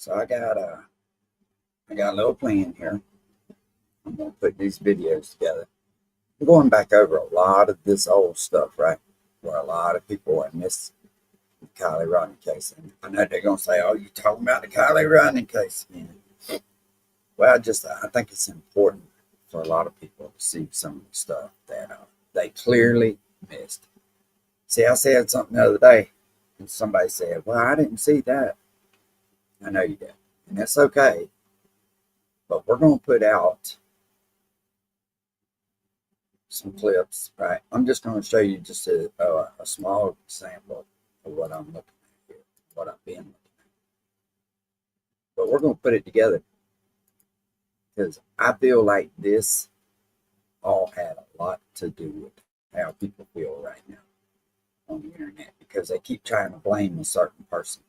So I got a little plan here. I'm gonna put these videos together. I'm going back over a lot of this old stuff, right? Where a lot of people are missing the Kiely Rodni case. And I know they're gonna say, "Oh, you talking about the Kiely Rodni case again?" Well, I think it's important for a lot of people to see some of the stuff that they clearly missed. See, I said something the other day, and somebody said, "Well, I didn't see that." I know you did, and that's okay. But we're going to put out some clips, right? I'm just going to show you just a small sample of what I'm looking at here, what I've been looking at. But we're going to put it together because I feel like this all had a lot to do with how people feel right now on the internet because they keep trying to blame a certain person.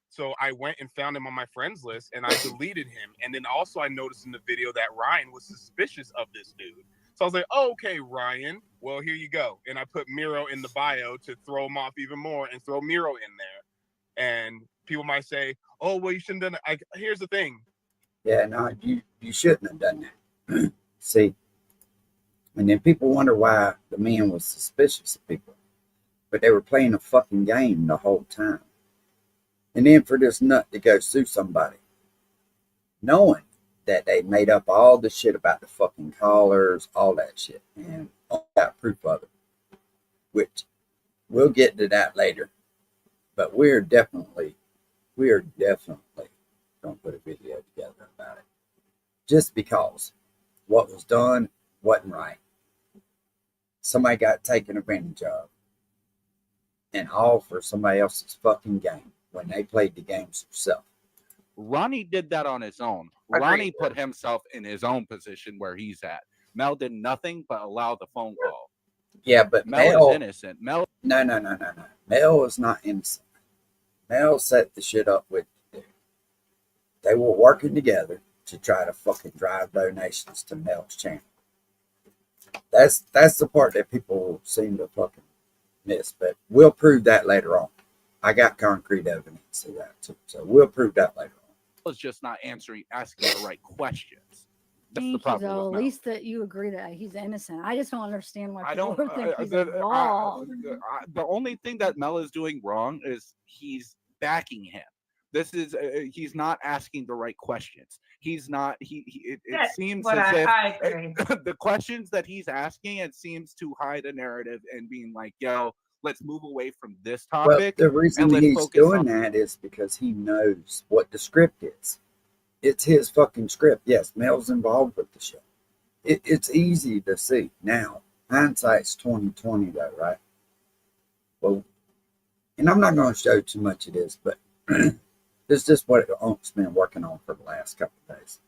So I went and found him on my friends list and I deleted him. And then also I noticed in the video that Ryan was suspicious of this dude. So I was like, oh, okay, Ryan, well, here you go. And I put Miro in the bio to throw him off even more and throw Miro in there. And people might say, oh, well, you shouldn't have done it. Here's the thing. Yeah, no, you shouldn't have done that. See, and then people wonder why the man was suspicious of people. But they were playing a fucking game the whole time. And then for this nut to go sue somebody, knowing that they made up all the shit about the fucking callers, all that shit, and all got proof of it, which we'll get to that later. But we're definitely going to put a video together about it. Just because what was done wasn't right. Somebody got taken advantage of. And all for somebody else's fucking game when they played the games themselves. Ronnie did that on his own. Ronnie put himself in his own position where he's at. Mel did nothing but allow the phone call. Yeah, but Mel is innocent. No. Mel is not innocent. Mel set the shit up with the dude. They were working together to try to fucking drive donations to Mel's channel. That's the part that people seem to fucking miss, but we'll prove that later on. I got concrete evidence of that too, so we'll prove that later on. Was just not asking the right questions. That's the problem. Though, at least that you agree that he's innocent. I just don't understand why people think he's involved. The only thing that Mel is doing wrong is he's backing him. This is he's not asking the right questions. He's not. It seems as if the questions that he's asking, it seems to hide a narrative and being like, "Yo, let's move away from this topic." Well, the reason he's doing that is because he knows what the script is. It's his fucking script. Yes, Mel's involved with the show. It's easy to see now. Hindsight's 20/20, though, right? Well, and I'm not going to show too much of this, but. It's just what Unc's been working on for the last couple of days.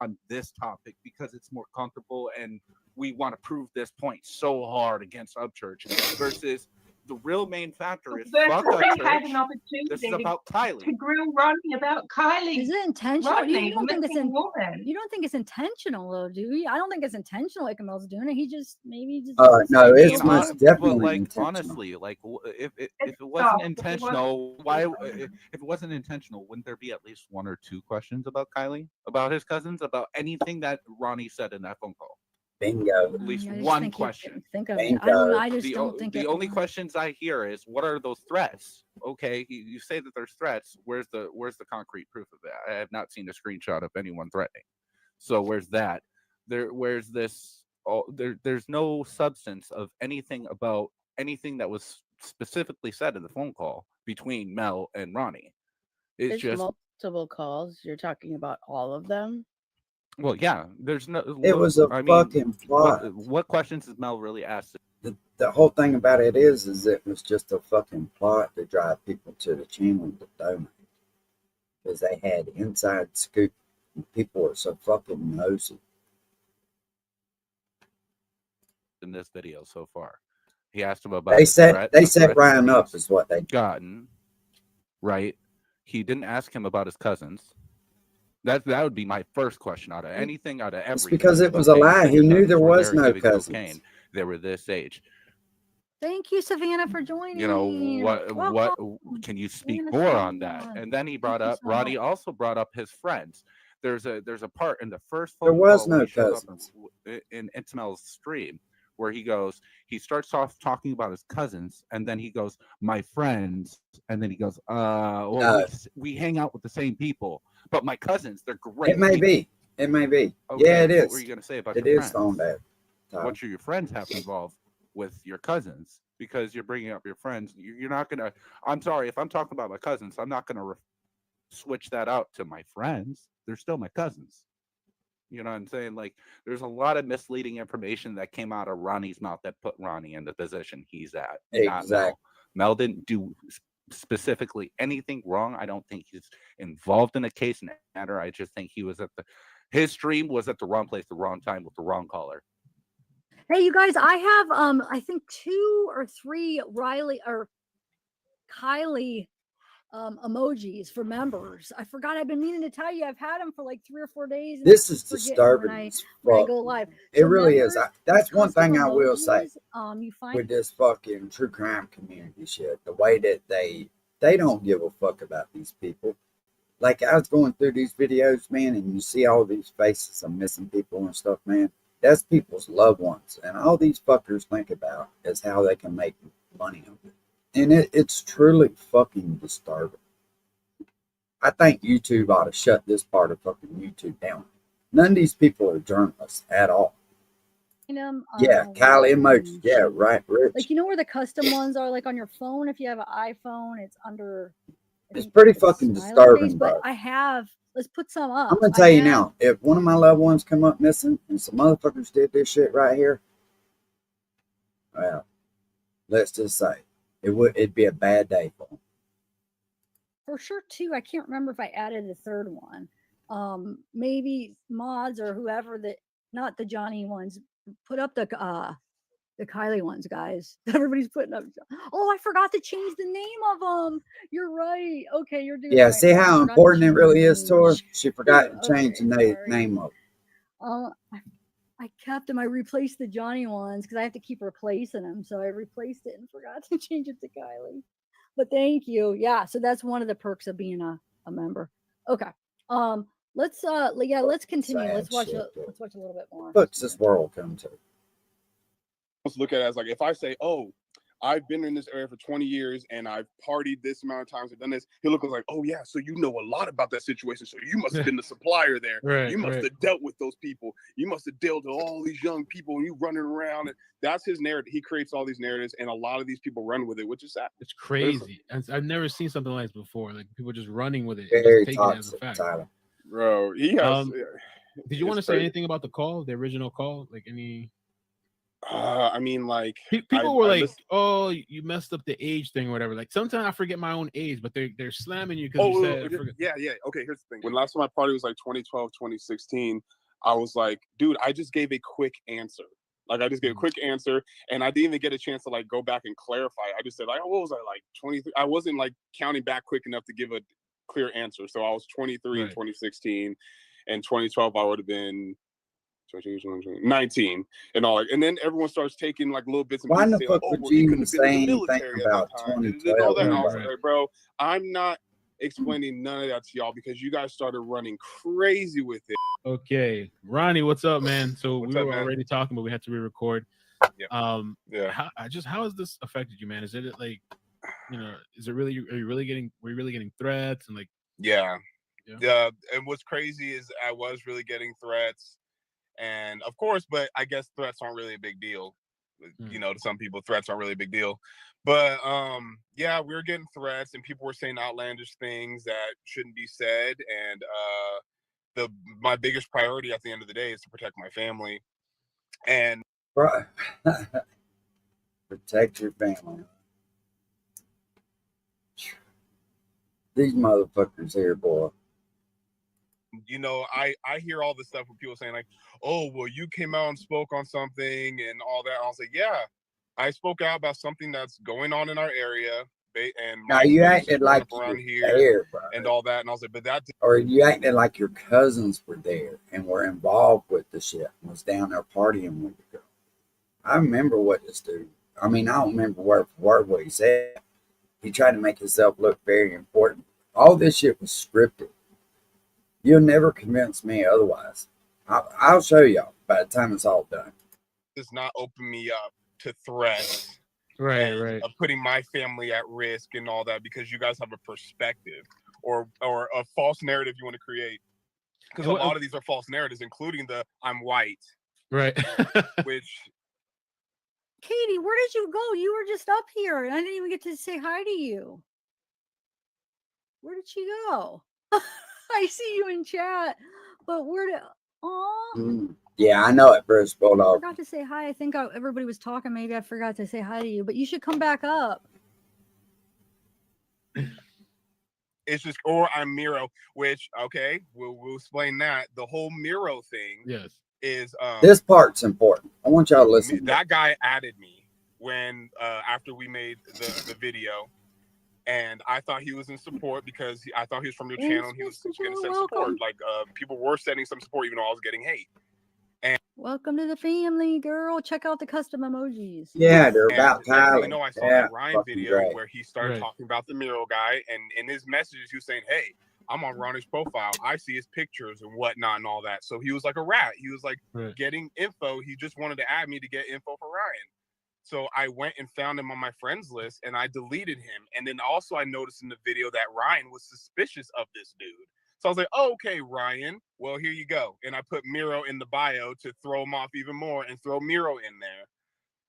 On this topic because it's more comfortable and we want to prove this point so hard against Upchurch versus the real main factor is fuck Upchurch. This is about Kiely. To grill Ronnie about Kiely. Is it intentional? Rodney, you don't think it's intentional though, do you? I don't think it's intentional like Mel's doing it. He just no, it's most definitely like intentional. Honestly, like if it wasn't intentional, if it wasn't intentional, wouldn't there be at least one or two questions about Kiely, about his cousins, about anything that Ronnie said in that phone call? Bingo. At least one question. Think of it. I just don't think the only questions I hear is, what are those threats? Okay, you say that there's threats. Where's the concrete proof of that? I have not seen a screenshot of anyone threatening. So where's that? Where's this? There's no substance of anything about anything that was specifically said in the phone call between Mel and Ronnie. It's just multiple calls. You're talking about all of them. Well, yeah, there's no. It was a fucking plot. What questions has Mel really asked? The whole thing about it is it was just a fucking plot to drive people to the channel to donate. Because they had inside scoop and people were so fucking nosy. In this video so far, he asked him about. They set Ryan up is what they gotten. Right, he didn't ask him about his cousins. That would be my first question out of anything, out of everything. It's because it was a lie. He knew there was no cousins. They were this age. Thank you, Savannah, for joining. You know, what Welcome. can you speak Savannah, more so on that? much. And then he Thank brought you up so Ronnie much. also brought up his friends. There's a part in the first There phone was call when no he shows up cousins. in Intimel's stream, where he starts off talking about his cousins, and then he goes, my friends, and then he goes, well, No, we hang out with the same people, but my cousins, they're great it may people. be. It may be. Okay, Yeah, it what were is. you gonna say about It your is friends? phone dad. What should your friends have involved with your cousins? Because you're bringing up your friends. You're not gonna. I'm sorry if I'm talking about my cousins. I'm not gonna switch that out to my friends. They're still my cousins. You know what I'm saying? Like, there's a lot of misleading information that came out of Ronnie's mouth that put Ronnie in the position he's at, not Mel. Exactly. Mel didn't do specifically anything wrong. I don't think he's involved in a case matter. I just think he was his stream was at the wrong place, the wrong time, with the wrong caller. Hey, you guys, I have I think 2 or 3 Riley or Kiely emojis for members. I forgot. I've been meaning to tell you. I've had them for like 3 or 4 days. And This I is forget disturbing when as I fuck. go live. It So really is. members, That's one custom thing I will say emojis, you find with this fucking true crime community shit. The way that they don't give a fuck about these people. Like, I was going through these videos, man, and you see all these faces of missing people and stuff, man. That's people's loved ones, and all these fuckers think about is how they can make money on it. And it's truly fucking disturbing. I think YouTube ought to shut this part of fucking YouTube down. None of these people are journalists at all. them. Yeah, Kylie emojis. Yeah, right, Rich. Like, you know where the custom ones are, like on your phone. If you have an iPhone, it's under. It's pretty the fucking smiley disturbing, face, but bro. I have. Let's put some up. I'm gonna tell you now, if one of my loved ones come up missing and some motherfuckers did this shit right here, well, let's just say it'd be a bad day for them. For sure, too. I can't remember if I added the third one. Maybe mods or whoever that, not the Johnny ones, put up the Kiely ones, guys. Everybody's putting up. Oh, I forgot to change the name of them. You're right. Okay, you're doing. Yeah, right. see how important it really is to her? She forgot to change the sorry. name of it. I kept them. I replaced the Johnny ones because I have to keep replacing them. So I replaced it and forgot to change it to Kiely. But thank you. Yeah, so that's one of the perks of being a member. Okay. Let's continue. Sad Let's watch shit, let's watch a little bit more. What's this world come to? Let's look at it as like, if I say, oh, I've been in this area for 20 years and I've partied this amount of times and done this, he'll look like, oh yeah, so you know a lot about that situation. So you must have been the supplier there. Right, you must have dealt with those people. You must have dealt with all these young people and you running around. And that's his narrative. He creates all these narratives and a lot of these people run with it, which is sad. It's crazy. I've never seen something like this before. Like, people just running with it. Very Just taking it as a toxic, fact. Tyler. Bro, he has. Did you want to say anything about the call, the original call? Like, any? I mean, like, people were like, "Oh, you messed up the age thing or whatever." Like, sometimes I forget my own age, but they're slamming you because you said. Yeah. Okay, here's the thing. When last time my party was like 2012, 2016, I was like, dude, I just gave a quick answer. Like, I just gave a quick answer, and I didn't even get a chance to like go back and clarify. I just said, like, what was I, like 23? I wasn't like counting back quick enough to give a clear answer. So I was 23 in 2016, and 2012 I would have been 19 and all. And then everyone starts taking like little bits and Why pieces. the Like, fuck would he you couldn't even have been in say the anything military about at that time. 2012? All that. And I was Right. like, bro, I'm not explaining none of that to y'all because you guys started running crazy with it. Okay, Ronnie, what's up, man? So What's we up, were man? already talking, but we had to re-record. Yeah. Yeah. How has this affected you, man? Is it like, is it really? Were you really getting threats and like? Yeah. And what's crazy is I was really getting threats, and of course, but I guess threats aren't really a big deal. You know, to some people, threats aren't really a big deal. But yeah, we were getting threats, and people were saying outlandish things that shouldn't be said. And my biggest priority at the end of the day is to protect my family. And protect your family. These motherfuckers here, boy. you know, I hear all this stuff when people saying like, oh, well, you came out and spoke on something and all that. I was like, yeah, I spoke out about something that's going on in our area. And now you acted like you around were here there, bro. and all that. And I was like, but that. Or you acted like your cousins were there and were involved with the shit and was down there partying with the girl. I remember what this dude I mean, I don't remember word for word what he said. He tried to make himself look very important. All this shit was scripted. You'll never convince me otherwise. I'll show y'all by the time it's all done. Does not open me up to threats Right, and right. putting my family at risk and all that because you guys have a perspective or a false narrative you want to create. Because a lot of these are false narratives, including the I'm white, Right. which Katie, where did you go? You were just up here, and I didn't even get to say hi to you. Where did she go? I see you in chat, but where did? Oh, Yeah, I know it, Bruce I Bulldog. forgot to say hi. I think everybody was talking. Maybe I forgot to say hi to you, but you should come back up. it's just, or I'm Miro, which okay, we'll explain that. The whole Miro thing, Yes, is this part's important. I want y'all to listen. That guy added me when after we made the video, and I thought he was in support because I thought he was from your channel and he was going to send support. Like people were sending some support even though I was getting hate. And welcome to the family, girl. Check out the custom emojis. Yeah, they're about Next thing Tyler. you know, I saw that Ryan video great. where he started talking about the Miro guy, and in his messages he was saying, "Hey, I'm on Ronnie's profile. I see his pictures and whatnot and all that." So he was like a rat. He was like getting info. He just wanted to add me to get info for Ryan. So I went and found him on my friends list and I deleted him. And then also I noticed in the video that Ryan was suspicious of this dude. So I was like, oh, okay, Ryan, well, here you go. And I put Miro in the bio to throw him off even more and throw Miro in there.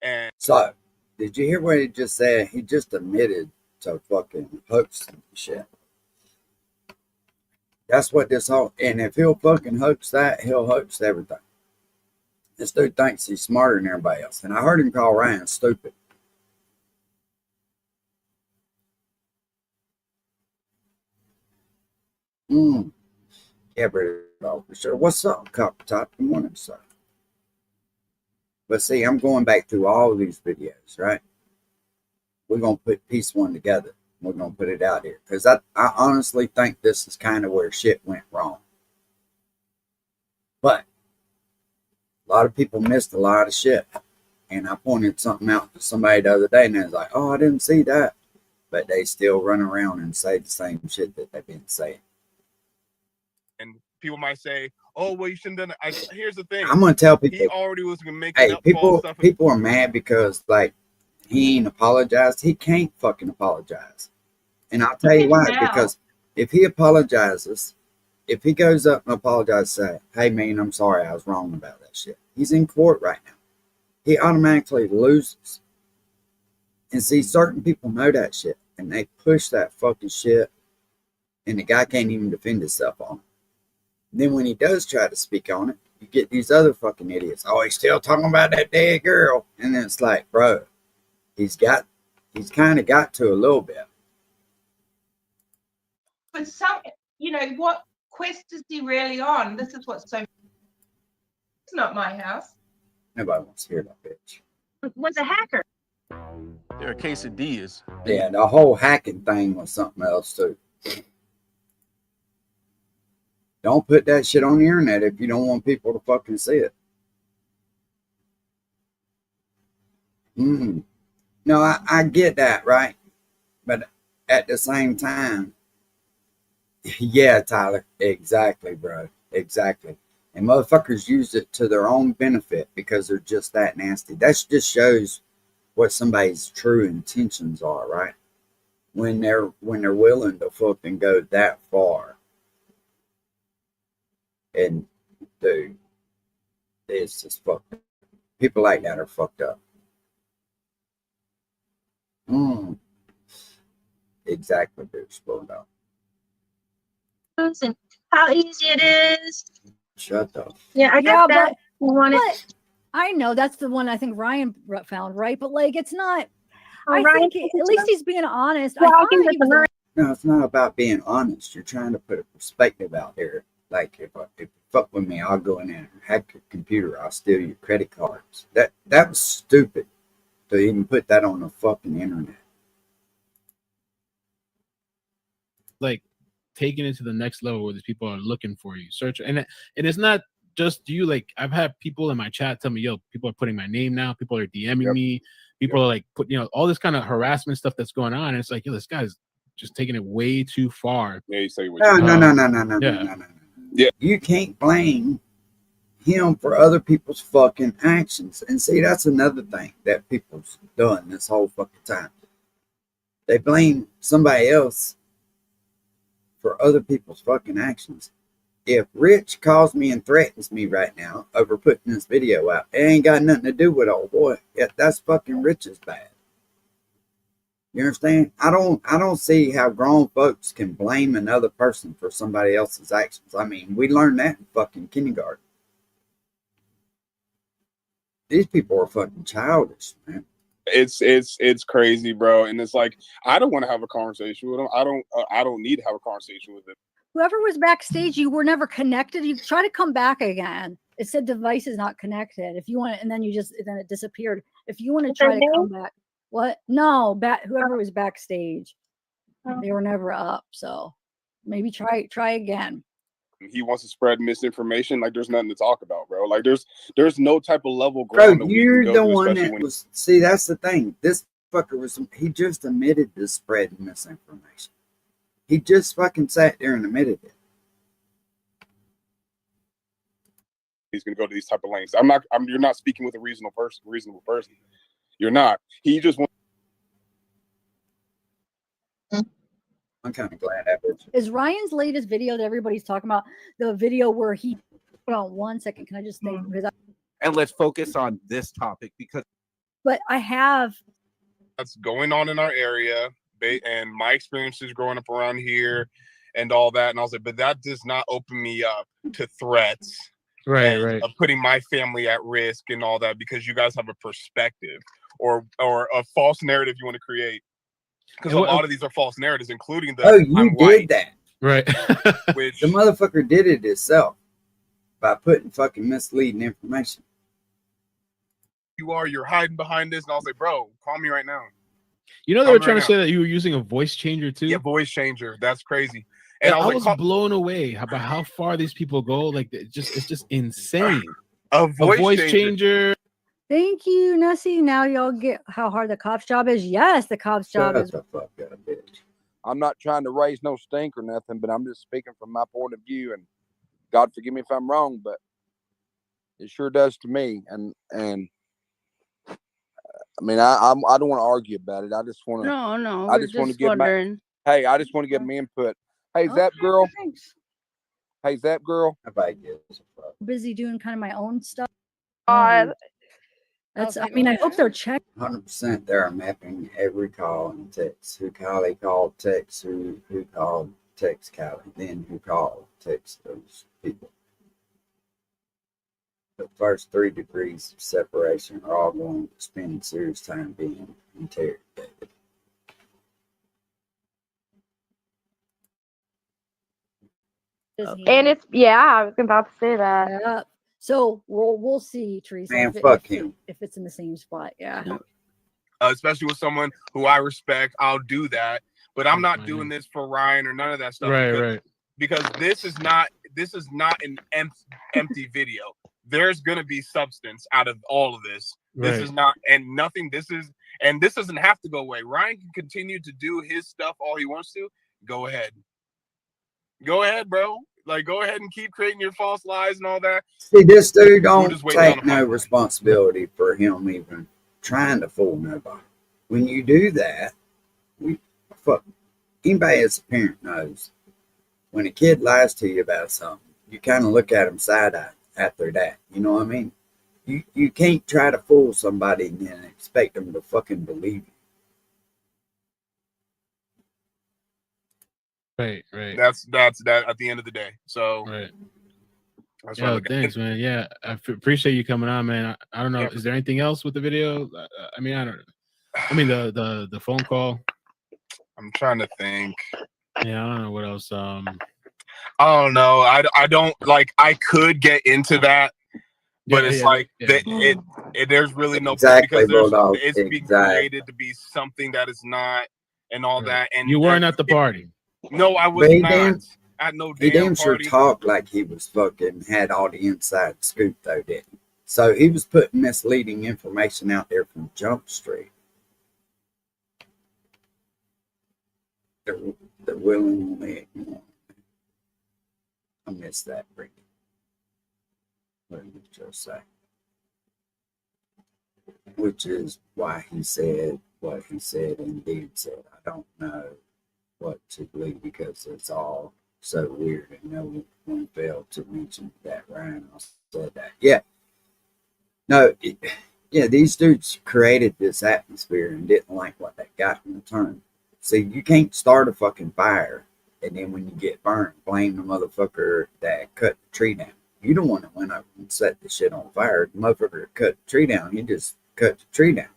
And so, did you hear what he just said? He just admitted to fucking hoax and shit. That's what this whole, and if he'll fucking hoax that, he'll hoax everything. This dude thinks he's smarter than everybody else. And I heard him call Ryan stupid. Yeah, British officer. What's up, Cop Top? Good morning, sir. But see, I'm going back through all of these videos, right? We're going to put piece one together. We're going to put it out here. Because I honestly think this is kind of where shit went wrong. But a lot of people missed a lot of shit. And I pointed something out to somebody the other day, and they was like, oh, I didn't see that. But they still run around and say the same shit that they've been saying. And people might say, oh, well, you shouldn't have done it. Here's the thing. I'm going to tell people. He already was making up false stuff. People are mad because, like, he ain't apologized. He can't fucking apologize. And I'll tell you why. Because if he apologizes, if he goes up and apologizes, say, hey, man, I'm sorry, I was wrong about that shit. He's in court right now. He automatically loses. And see, certain people know that shit. And they push that fucking shit. And the guy can't even defend himself on it. Then when he does try to speak on it, you get these other fucking idiots. Oh, he's still talking about that dead girl. And then it's like, bro, he's kind of got to a little bit. But some, what quest is he really on? This is what's so. It's not my house. Nobody wants to hear that bitch. Was a hacker. There are quesadillas. Yeah, the whole hacking thing was something else too. Don't put that shit on the internet if you don't want people to fucking see it. No, I get that, right? But at the same time, yeah, Tyler, exactly, bro, exactly. And motherfuckers use it to their own benefit because they're just that nasty. That just shows what somebody's true intentions are, right? When they're willing to fucking go that far. And dude, it's just fucked up. People like that are fucked up. Exactly, dude. Bulldog. And how easy it is. Shut up. Yeah, I got that. But I know that's the one I think Ryan found, right? But like, it's not. I think at least he's being honest. No, it's not about being honest. You're trying to put a perspective out there. Like if you fuck with me, I'll go in there and hack your computer. I'll steal your credit cards. That was stupid to even put that on the fucking internet. Like taking it to the next level where these people are looking for you, search, and it's not just you. Like I've had people in my chat tell me, "Yo, people are putting my name now. People are DMing me. People are like put, all this kind of harassment stuff that's going on. And it's like, this guy's just taking it way too far. Yeah, you say what No, you no. Yeah. You can't blame him for other people's fucking actions. And see, that's another thing that people's done this whole fucking time. They blame somebody else for other people's fucking actions. If Rich calls me and threatens me right now over putting this video out, it ain't got nothing to do with old boy. That's fucking Rich's bad. You understand? I don't see how grown folks can blame another person for somebody else's actions. I mean, we learned that in fucking kindergarten. These people are fucking childish, man. It's crazy, bro. And it's like, I don't want to have a conversation with him. I don't need to have a conversation with him. Whoever was backstage, you were never connected. You try to come back again. It said device is not connected. If you want, and then then it disappeared. If you want to try to come back, what? No, whoever was backstage, they were never up. So maybe try again. He wants to spread misinformation. Like, there's nothing to talk about, bro. Like, there's no type of level Bro, ground. you're the one that was. See, that's the thing. This fucker he just admitted to spreading misinformation. He just fucking sat there and admitted it. He's gonna go to these type of lengths. You're not speaking with a reasonable person. You're not. He just wants. I'm kind of glad I did. Is Ryan's latest video that everybody's talking about the video where he? Hold on 1 second. Can I just think? And let's focus on this topic because. But I have. That's going on in our area. And my experiences growing up around here and all that. And I was like, but that does not open me up to threats. Right. Of putting my family at risk and all that, because you guys have a perspective or a false narrative you want to create. Because a lot of these are false narratives, including the you did that. Right. Which the motherfucker did it himself by putting fucking misleading information. You're hiding behind this. And I was like, bro, call me right now. They were trying to say that you were using a voice changer too. Yeah, voice changer. That's crazy. And I was blown away about how far these people go. Like, it's just insane. A voice changer. Thank you, Nessie. Now y'all get how hard the cop's job is. Yes, the cop's job is. The fuck up, bitch. I'm not trying to raise no stink or nothing, but I'm just speaking from my point of view. And God forgive me if I'm wrong, but it sure does to me. And I mean, I don't want to argue about it. I just want to. No. I just want to get I just want to get my input. Hey, Zap girl. Thanks. Hey, Zap girl. Busy doing kind of my own stuff. That's. I mean, I hope they're checking. 100% they're mapping every call and text. Who Kiely called, text, who called, text Kiely, then who called, text those people. The first 3 degrees of separation are all going to spend serious time being interrogated. And it's I was about to say that. Yeah. So we'll see, Teresa. Man, fuck him. If it's in the same spot, yeah. Especially with someone who I respect, I'll do that. But I'm not doing this for Ryan or none of that stuff. Right. Because this is not an empty video. There's gonna be substance out of all of this. This is not, and nothing. This doesn't have to go away. Ryan can continue to do his stuff all he wants to. Go ahead, bro. Like, go ahead and keep creating your false lies and all that. See, this dude don't take no responsibility for him even trying to fool nobody. When you do that, anybody as a parent knows when a kid lies to you about something, you kind of look at them side-eye after that. You know what I mean? You can't try to fool somebody and then expect them to fucking believe you. Right. That's that at the end of the day. So that's thanks, man. Yeah, I appreciate you coming on, man. I don't know. Yeah. Is there anything else with the video? I mean, I don't know. I mean, the phone call. I'm trying to think. Yeah, I don't know what else. I don't know. I don't like. I could get into that, but there's really no point because it's being created to be something that is not, and all that. And you weren't at the party. No, I was not at no damn He damn sure party. talked like he was fucking had all the inside scoop though, didn't he? So he was putting misleading information out there from Jump Street. they're willingly ignoring. I missed that, Brittany. What did Joe say? Which is why he said what he said, indeed said. I don't know what to believe because it's all so weird, and no one failed to mention that Ryan also said that. Yeah. No, yeah, these dudes created this atmosphere and didn't like what they got in return. See, you can't start a fucking fire and then when you get burned, blame the motherfucker that cut the tree down. You don't want to went over and set the shit on fire. The motherfucker that cut the tree down, he just cut the tree down.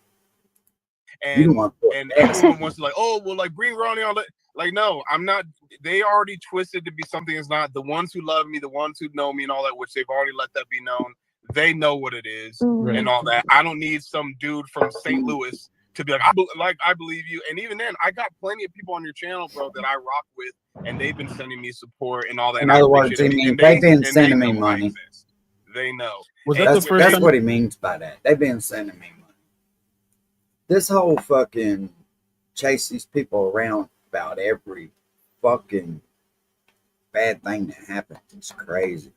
You don't And want to and everyone wants to like, oh well, like bring Ronnie on. Like, no, I'm not. They already twisted to be something it's not. The ones who love me, the ones who know me, and all that, which they've already let that be known. They know what it is and all that. I don't need some dude from St. Louis to be like, I believe you. And even then, I got plenty of people on your channel, bro, that I rock with, and they've been sending me support and all that. In other words, he means they've been sending me money. They know. Was that the first That's time? what he means by that. They've been sending me money. This whole fucking chase these people around about every fucking bad thing that happens is crazy.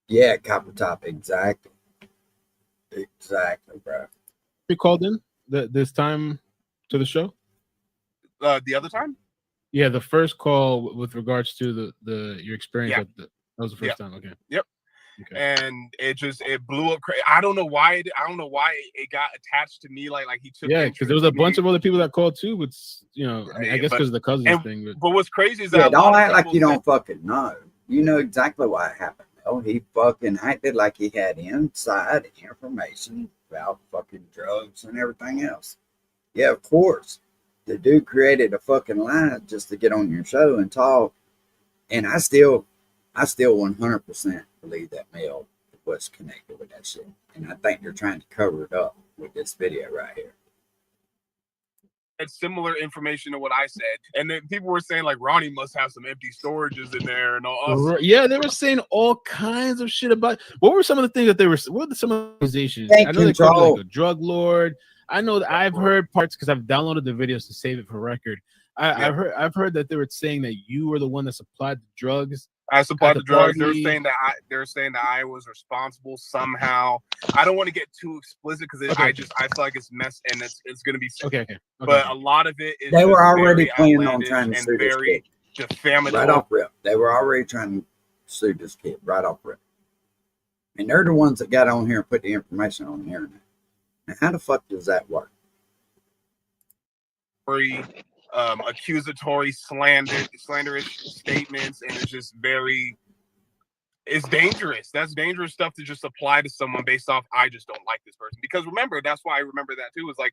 Yeah, Copper Top, exactly. Exactly, bro. You called in this time to the show? The other time? Yeah, the first call with regards to the your experience. Yeah. With that was the first time. Okay. Yep. Okay. And it blew up crazy. I don't know why it got attached to me. Like he took. Yeah, because there was a bunch of other people that called too. With I mean, I guess because of the cousins thing. But what's crazy is that don't act like you don't fucking know. You know exactly what happened. Oh, he fucking acted like he had inside information about fucking drugs and everything else. Yeah, of course. The dude created a fucking lie just to get on your show and talk. And I still 100% believe that male was connected with that shit. And I think they're trying to cover it up with this video right here. It's similar information to what I said. And then people were saying like Ronnie must have some empty storages in there and all. Yeah, they were saying all kinds of shit about. What were some of the things that they were? What were some of the accusations? I know they called you like a drug lord. I know that I've heard parts because I've downloaded the videos to save it for record. I've heard that they were saying that you were the one that supplied the drugs. I supplied the drugs. They're saying that I was responsible somehow. I don't want to get too explicit because I feel like it's mess and it's gonna be okay. But a lot of it is they were already planning on trying to sue this kid. Defamatory. Right off rip. They were already trying to sue this kid right off rip. And they're the ones that got on here and put the information on the internet. Now, how the fuck does that work? Accusatory, slanderous statements, and it's just it's dangerous. That's dangerous stuff to just apply to someone based off I just don't like this person. Because remember, that's why I remember that too. Was like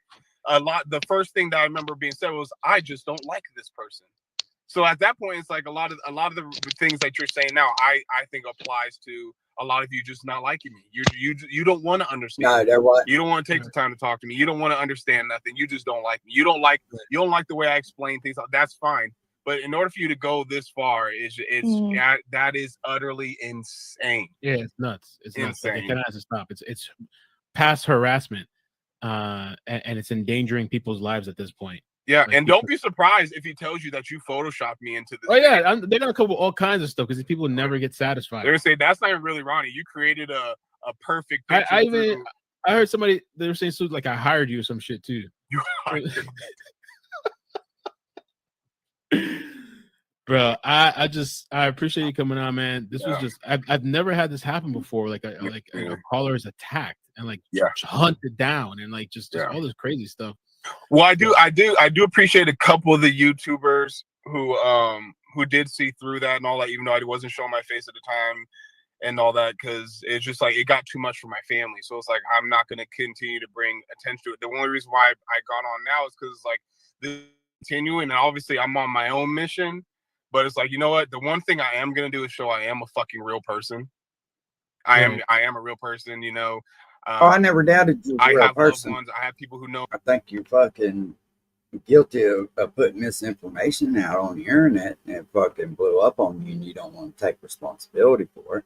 the first thing that I remember being said was I just don't like this person. So at that point, it's like a lot of the things that you're saying now, I think applies to a lot of you just not liking me. You don't want to understand. No, you don't want to take the time to talk to me. You don't want to understand nothing. You just don't like me. You don't like the way I explain things. That's fine. But in order for you to go this far, that is utterly insane. Yeah, it's nuts. It's nuts. Insane. Like, it kind of has to stop. It's past harassment, and it's endangering people's lives at this point. Yeah, like, and don't be surprised if he tells you that you photoshopped me into this. Oh yeah, they're gonna come with all kinds of stuff because these people never get satisfied. They're gonna say that's not even really Ronnie. You created a perfect picture. I heard somebody they were saying like I hired you or some shit too. You hired Bro, I appreciate you coming on, man. This was just I've never had this happen before. Like a caller is attacked and hunted down and just all this crazy stuff. Well, I do appreciate a couple of the YouTubers who did see through that and all that, even though I wasn't showing my face at the time and all that, because it's just like it got too much for my family. So it's like I'm not going to continue to bring attention to it. The only reason why I got on now is because like this is continuing, and obviously I'm on my own mission. But it's like, you know what? The one thing I am going to do is show I am a fucking real person. I am a real person, you know. I never doubted you. I have loved ones. I have people who know. I think you're fucking guilty of putting misinformation out on the internet, and it fucking blew up on you, and you don't want to take responsibility for it.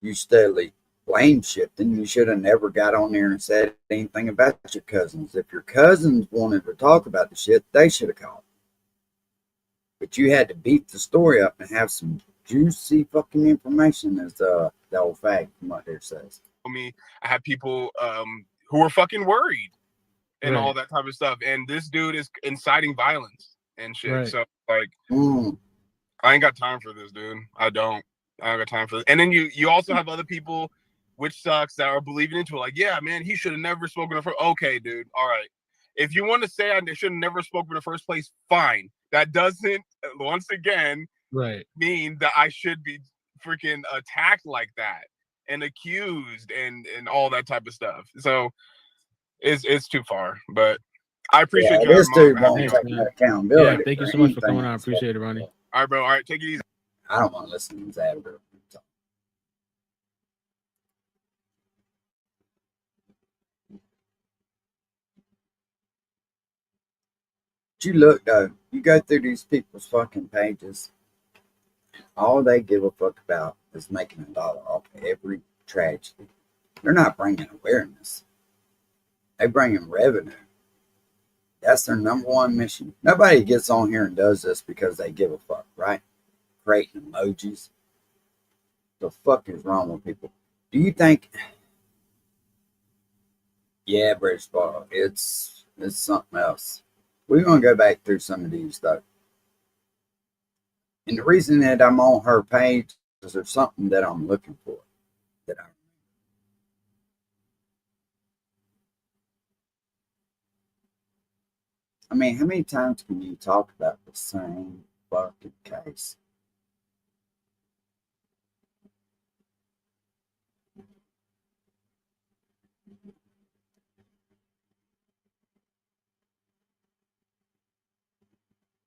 You steadily blame shifting. You should have never got on there and said anything about your cousins. If your cousins wanted to talk about the shit, they should have called. But you had to beat the story up and have some juicy fucking information, as the old fag from out there says. I had people who were fucking worried and all Right. that type of stuff. And this dude is inciting violence and shit. Right. So like, I ain't got time for this, dude. I don't got time for this. And then you also have other people, which sucks, that are believing into it. Like, yeah, man, he should have never spoken to her. Okay, dude. All right. If you want to say I should have never spoken in the first place, fine. That doesn't, once again, Right. mean that I should be freaking attacked like that and accused and all that type of stuff. So it's too far. But I appreciate you. This dude won't Thanks, take man. no accountability. Yeah, thank you for so much for anything coming on. I that's appreciate it, Ronnie. All right, bro. All right, take it easy. I don't want to listen to this advert. You look though, you go through these people's fucking pages, all they give a fuck about is making $1 off every tragedy. They're not bringing awareness. They bringing revenue. That's their number one mission. Nobody gets on here and does this because they give a fuck, right? Creating emojis. The fuck is wrong with people? Do you think? Yeah, British Ball. It's something else. We're gonna go back through some of these though. And the reason that I'm on her page is there's something that I'm looking for. That I mean, how many times can you talk about the same fucking case?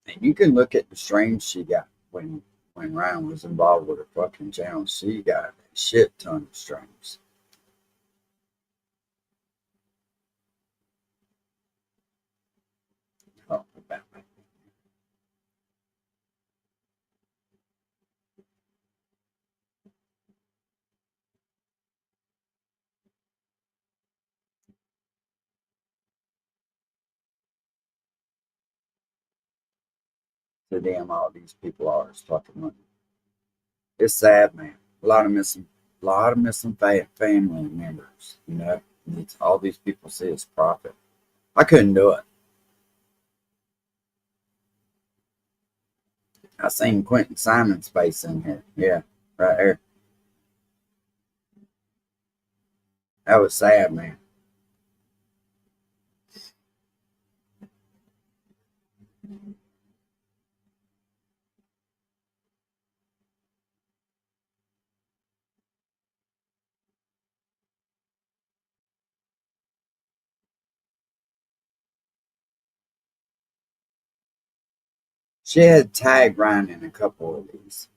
And you can look at the streams she got when Ryan was involved with her fucking channel. She got a shit ton of streams. Oh, about me. To them, all these people are is fucking money. It's sad, man. A lot of missing family members. You know, it's all these people see as profit. I couldn't do it. I seen Quentin Simon's face in here. Yeah, right there. That was sad, man. She had tagged Ryan in a couple of these.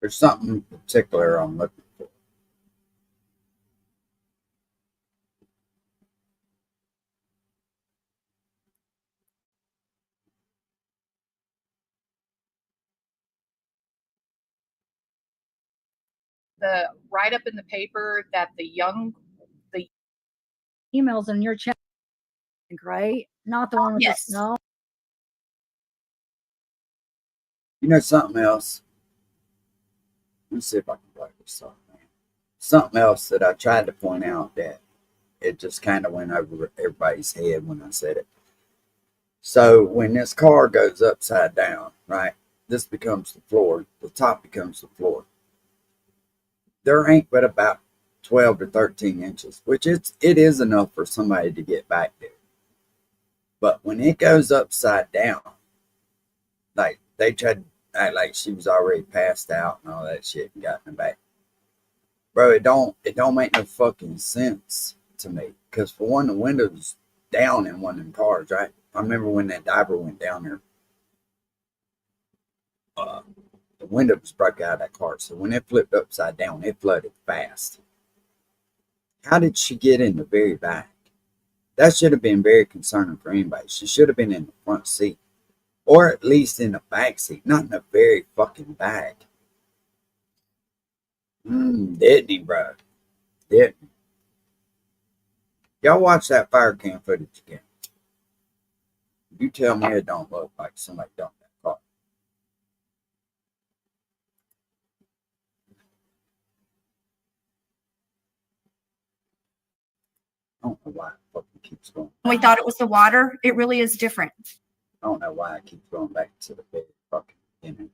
There's something particular I'm looking for. The write up in the paper that the emails in your chat, right? Not the one with yes. no. You know something else? Let me see if I can play this up, man. Something else that I tried to point out that it just kind of went over everybody's head when I said it. So when this car goes upside down, right, this becomes the floor. The top becomes the floor. There ain't but about 12 to 13 inches, which it is enough for somebody to get back there. But when it goes upside down, like they tried to act like she was already passed out and all that shit and got in the back. Bro, it don't make no fucking sense to me. Because for one, the window's down in one of them cars, right? I remember when that diver went down there. The window was broke out of that car. So when it flipped upside down, it flooded fast. How did she get in the very back? That should have been very concerning for anybody. She should have been in the front seat. Or at least in the back seat. Not in the very fucking back. Didn't he, bro? Didn't he? Y'all watch that fire cam footage again. You tell me it don't look like somebody dumped that car. I don't know why it fucking keeps going. We thought it was the water. It really is different. I don't know why I keep going back to the big fucking beginning.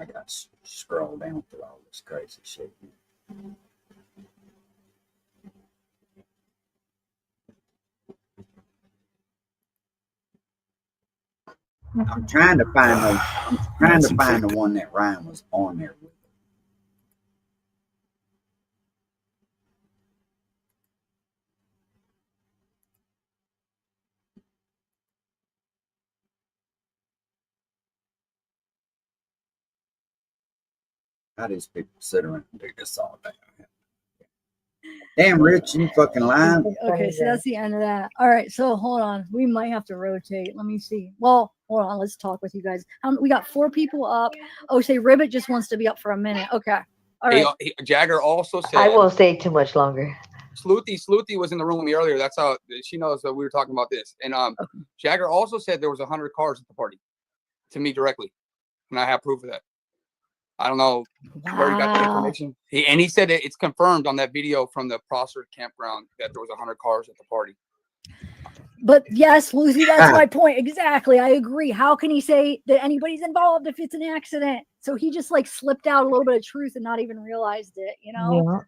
I got to scroll down through all this crazy shit. I'm trying to find the one that Ryan was on there with. How these people sit around and do this all day? Damn, Rich, you fucking lying. Okay, so that's the end of that. All right, so hold on. We might have to rotate. Let me see. Well, hold on. Let's talk with you guys. We got 4 people up. Oh, say Ribbit just wants to be up for a minute. Okay. All right. Jagger also said. I won't stay too much longer. Sleuthy was in the room with me earlier. That's how she knows that we were talking about this. And Jagger also said there was 100 cars at the party to me directly, and I have proof of that. I don't know where he got the information. He said it's confirmed on that video from the Prosser campground that there was 100 cars at the party. But yes, Lucy, that's my point. Exactly. I agree. How can he say that anybody's involved if it's an accident? So he just like slipped out a little bit of truth and not even realized it, you know? Yeah.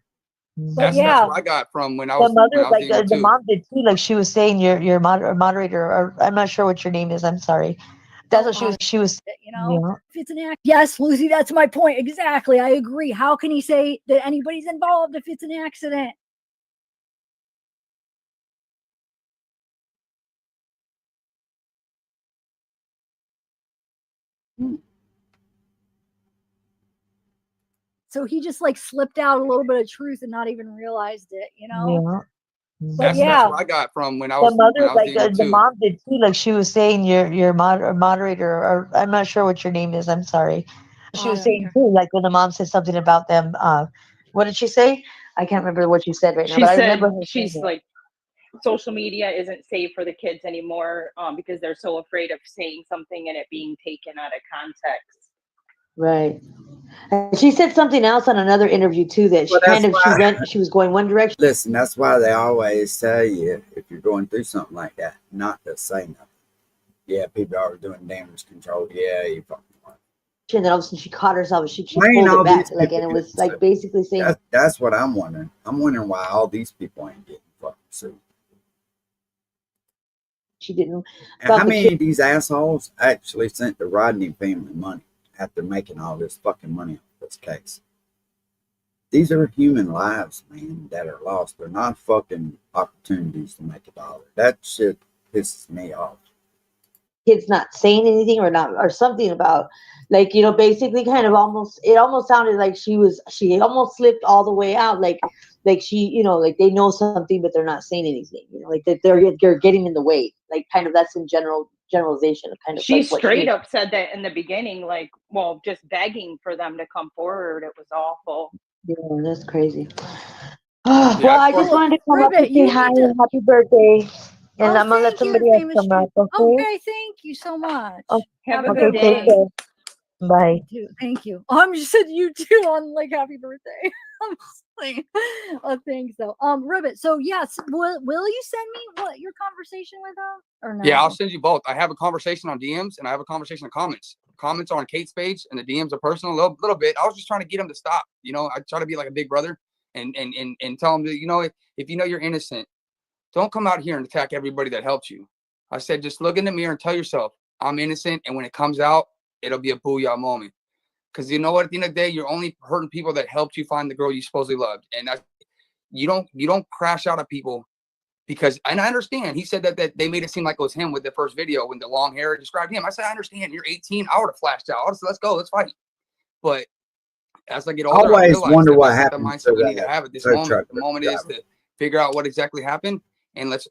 But That's what I got from when I was. The mother, like the mom did too. Like she was saying, your moderator, or I'm not sure what your name is. I'm sorry. That's what she was. You know, if it's an act. Yes, Lucy, that's my point. Exactly. I agree. How can he say that anybody's involved if it's an accident? So he just like slipped out a little bit of truth and not even realized it, you know? But That's what I got from when I was. The mother, when I was the mom did too. Like she was saying, your moderator, or I'm not sure what your name is. I'm sorry. She was saying too, like when the mom said something about them. What did she say? I can't remember what she said right now. She But I said remember her she's saying like, social media isn't safe for the kids anymore because they're so afraid of saying something and it being taken out of context. right. And she said something else on another interview too that she she was going one direction. Listen, that's why they always tell you if you're going through something like that, not to say nothing. Yeah, people are doing damage control. Yeah, you fucking right. And then all of a sudden she caught herself and she Why pulled all it back. these Like, and it people was getting like sued? basically saying That's what I'm wondering. I'm wondering why all these people ain't getting fucking sued. she didn't. And how many of these assholes actually sent the Rodney family money after making all this fucking money off this case? These are human lives, man, that are lost. They're not fucking opportunities to make $1. That shit pisses me off. Kids not saying anything or something about, like, you know, basically kind of it almost sounded like she almost slipped all the way out, like she, you know, like they know something but they're not saying anything, you know, like that they're getting in the way, like kind of that's in generalization of kind of She like what straight up said that in the beginning, like, well, just begging for them to come forward. It was awful. Yeah, that's crazy. Well, I just wanted to come up and say hi and happy birthday. And I'm gonna let somebody else come up, okay? Okay, thank you so much. Oh, Have a okay, good take day. care. Bye. Thank you. I'm just said you too on like happy birthday. I'm just like, oh, thanks though. Ribbit. So yes, will you send me what your conversation with them or no? Yeah, I'll send you both. I have a conversation on DMs and I have a conversation on comments. Comments are on Kate's page and the DMs are personal a little bit. I was just trying to get them to stop. You know, I try to be like a big brother and tell them that, you know, if you know you're innocent, don't come out here and attack everybody that helped you. I said, just look in the mirror and tell yourself, I'm innocent. And when it comes out, it'll be a booyah moment. Because you know what? At the end of the day, you're only hurting people that helped you find the girl you supposedly loved. And you don't crash out at people because, and I understand. He said that they made it seem like it was him with the first video when the long hair described him. I said, I understand. You're 18. I would have flashed out. I would have said, let's go. Let's fight. But as I get older, I Always realize wonder that what that's not the happened mindset to we need to that have at this tow moment. truck The moment is driver. to figure out what exactly happened, and let's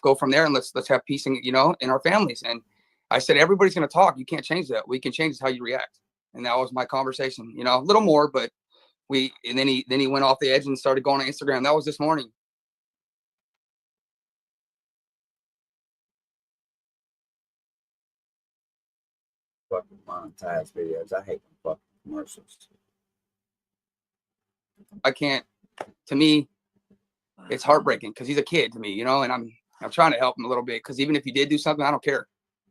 go from there, and let's have peace in in our families. And I said everybody's going to talk. You can't change that. We can change how you react. And that was my conversation. A little more, but and then he went off the edge and started going on Instagram. That was this morning. Fucking monetized videos. I hate them fucking commercials. I can't. To me, it's heartbreaking because he's a kid to me, and I'm trying to help him a little bit because even if you did do something, I don't care.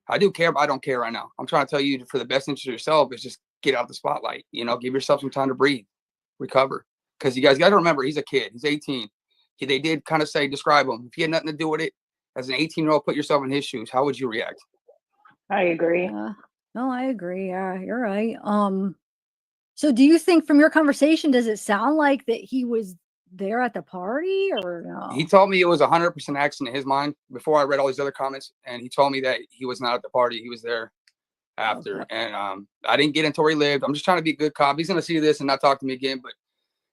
I do care, but I don't care right now. I'm trying to tell you for the best interest of yourself is just get out of the spotlight. Give yourself some time to breathe, recover. Because you guys got to remember, he's a kid. He's 18. They did kind of describe him. If he had nothing to do with it, as an 18-year-old, put yourself in his shoes. How would you react? I agree. No, I agree. Yeah, you're right. So do you think from your conversation, does it sound like that he was there at the party or no? He told me it was 100% accident in his mind before I read all these other comments. And he told me that he was not at the party. He was there after. Okay. And I didn't get into where he lived. I'm just trying to be a good cop. He's going to see this and not talk to me again. But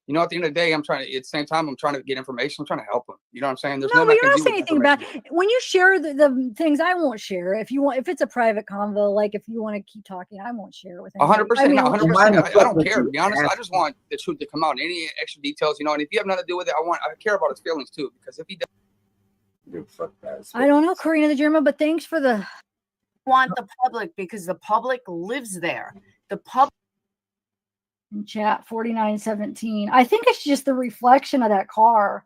at the end of the day, at the same time, I'm trying to get information. I'm trying to help him. You know what I'm saying? There's no, but you're not do saying anything about when you share the things. I won't share if it's a private convo. Like if you want to keep talking, I won't share it with 100%. 100%. I don't care. To be honest, I just want the truth to come out. Any extra details, and if you have nothing to do with it, I care about his feelings too. Because if he does, I don't know, Karina the German, but thanks for the. Want the public because the public lives there. The public. In chat 4917. I think it's just the reflection of that car,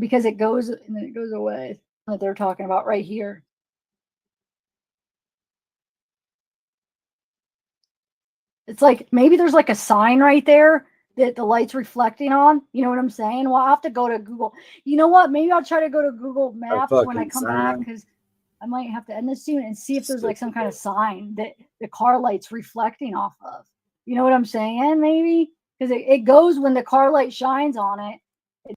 because it goes and then it goes away that they're talking about right here. It's like maybe there's like a sign right there that the light's reflecting on. You know what I'm saying? Well, I'll have to go to Google. You know what? Maybe I'll try to go to Google Maps when I come back because I might have to end this soon and see if there's like some kind of sign that the car light's reflecting off of. You know what I'm saying? Maybe because it goes when the car light shines on it.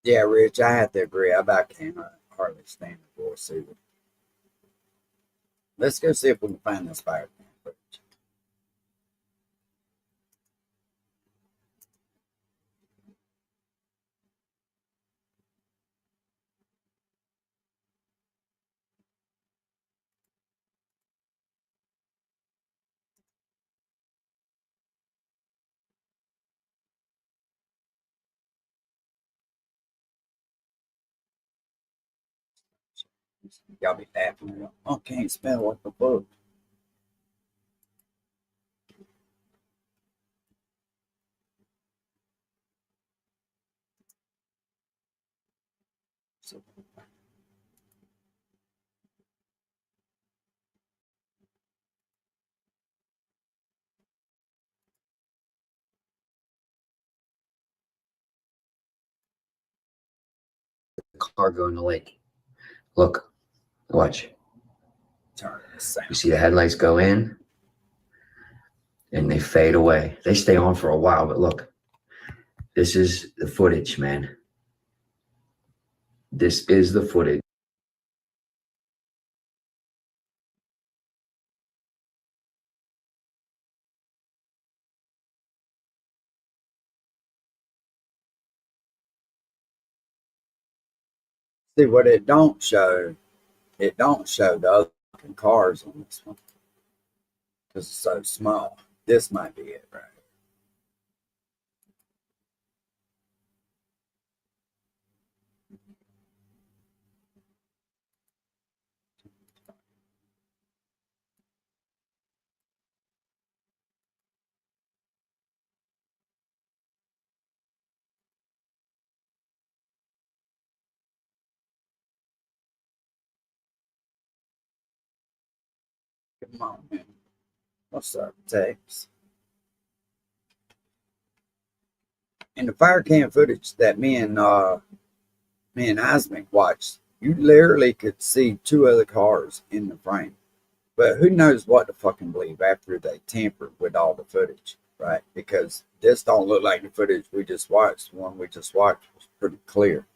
Yeah, Rich, I have to agree. I can't hardly stand the voice either. Let's go see if we can find this fire cam footage. Y'all be laughing. Oh, can't spell what the book. Car go in the lake. Look, watch. You see the headlights go in and they fade away. They stay on for a while, but look, this is the footage, man. This is the footage. See what it don't show. It don't show the other cars on this one because it's so small. This might be it, right? Come on, man. What's up, Tex? In the fire cam footage that me and Isaac watched, you literally could see two other cars in the frame. But who knows what to fucking believe after they tampered with all the footage, right? Because this don't look like the footage we just watched. The one we just watched was pretty clear.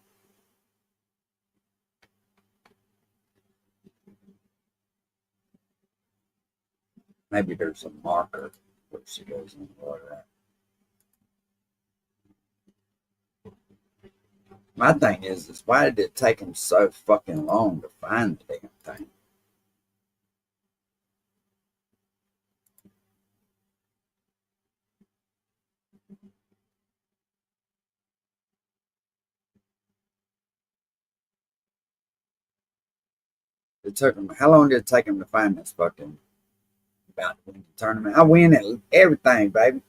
Maybe there's a marker where she goes in the water at. My thing is why did it take them so fucking long to find the damn thing? It took them. How long did it take them to find this fucking about to win the tournament? I win at everything, baby.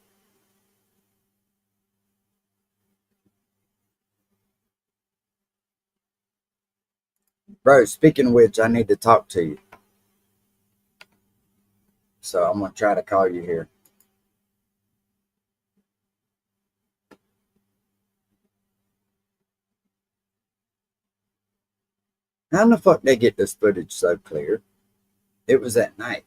Bro, speaking of which, I need to talk to you. So I'm gonna try to call you here. How in the fuck they get this footage so clear? It was at night.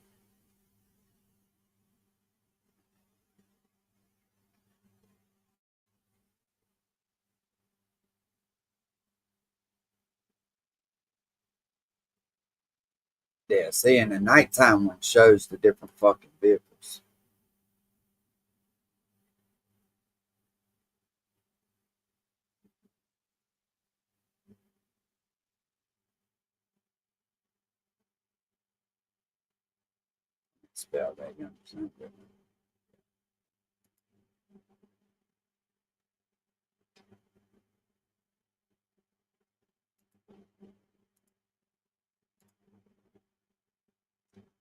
Yeah, see, and the nighttime one shows the different fucking vehicles. Spell that, you understand?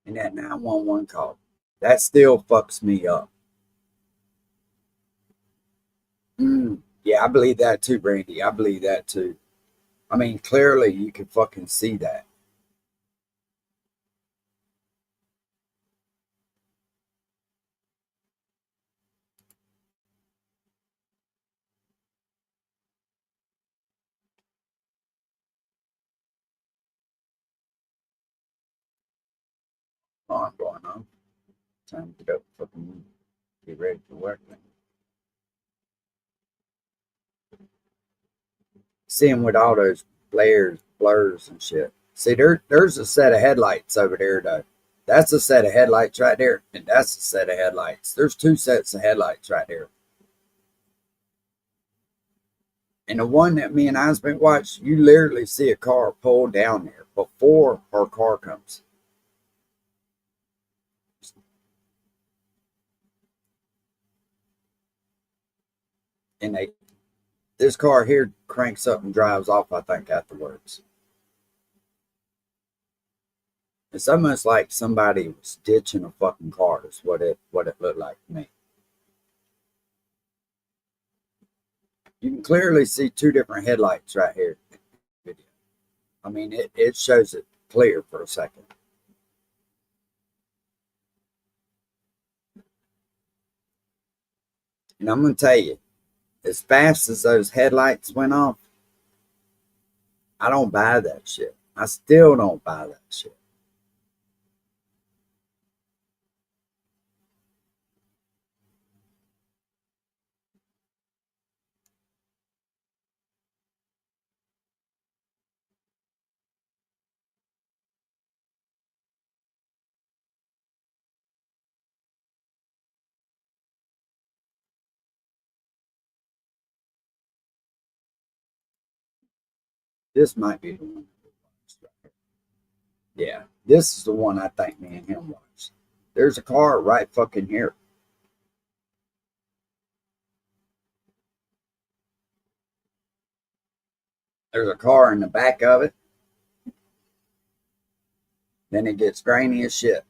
And that 911 call, that still fucks me up. Yeah, I believe that too, Brandy. I believe that too. I mean, clearly you can fucking see that. Oh, I'm going on. Time to go fucking get ready for work. Seeing with all those blurs and shit. See, there's a set of headlights over there, though. That's a set of headlights right there, and that's a set of headlights. There's two sets of headlights right there. And the one that me and I's-been watched, you literally see a car pull down there before her car comes. And this car here cranks up and drives off, I think, afterwards. It's almost like somebody was ditching a fucking car. Is what it looked like to me. You can clearly see two different headlights right here. I mean, it shows it clear for a second. And I'm going to tell you, as fast as those headlights went off, I don't buy that shit. I still don't buy that shit. This might be the one. Yeah, this is the one I think me and him watched. There's a car right fucking here. There's a car in the back of it. Then it gets grainy as shit.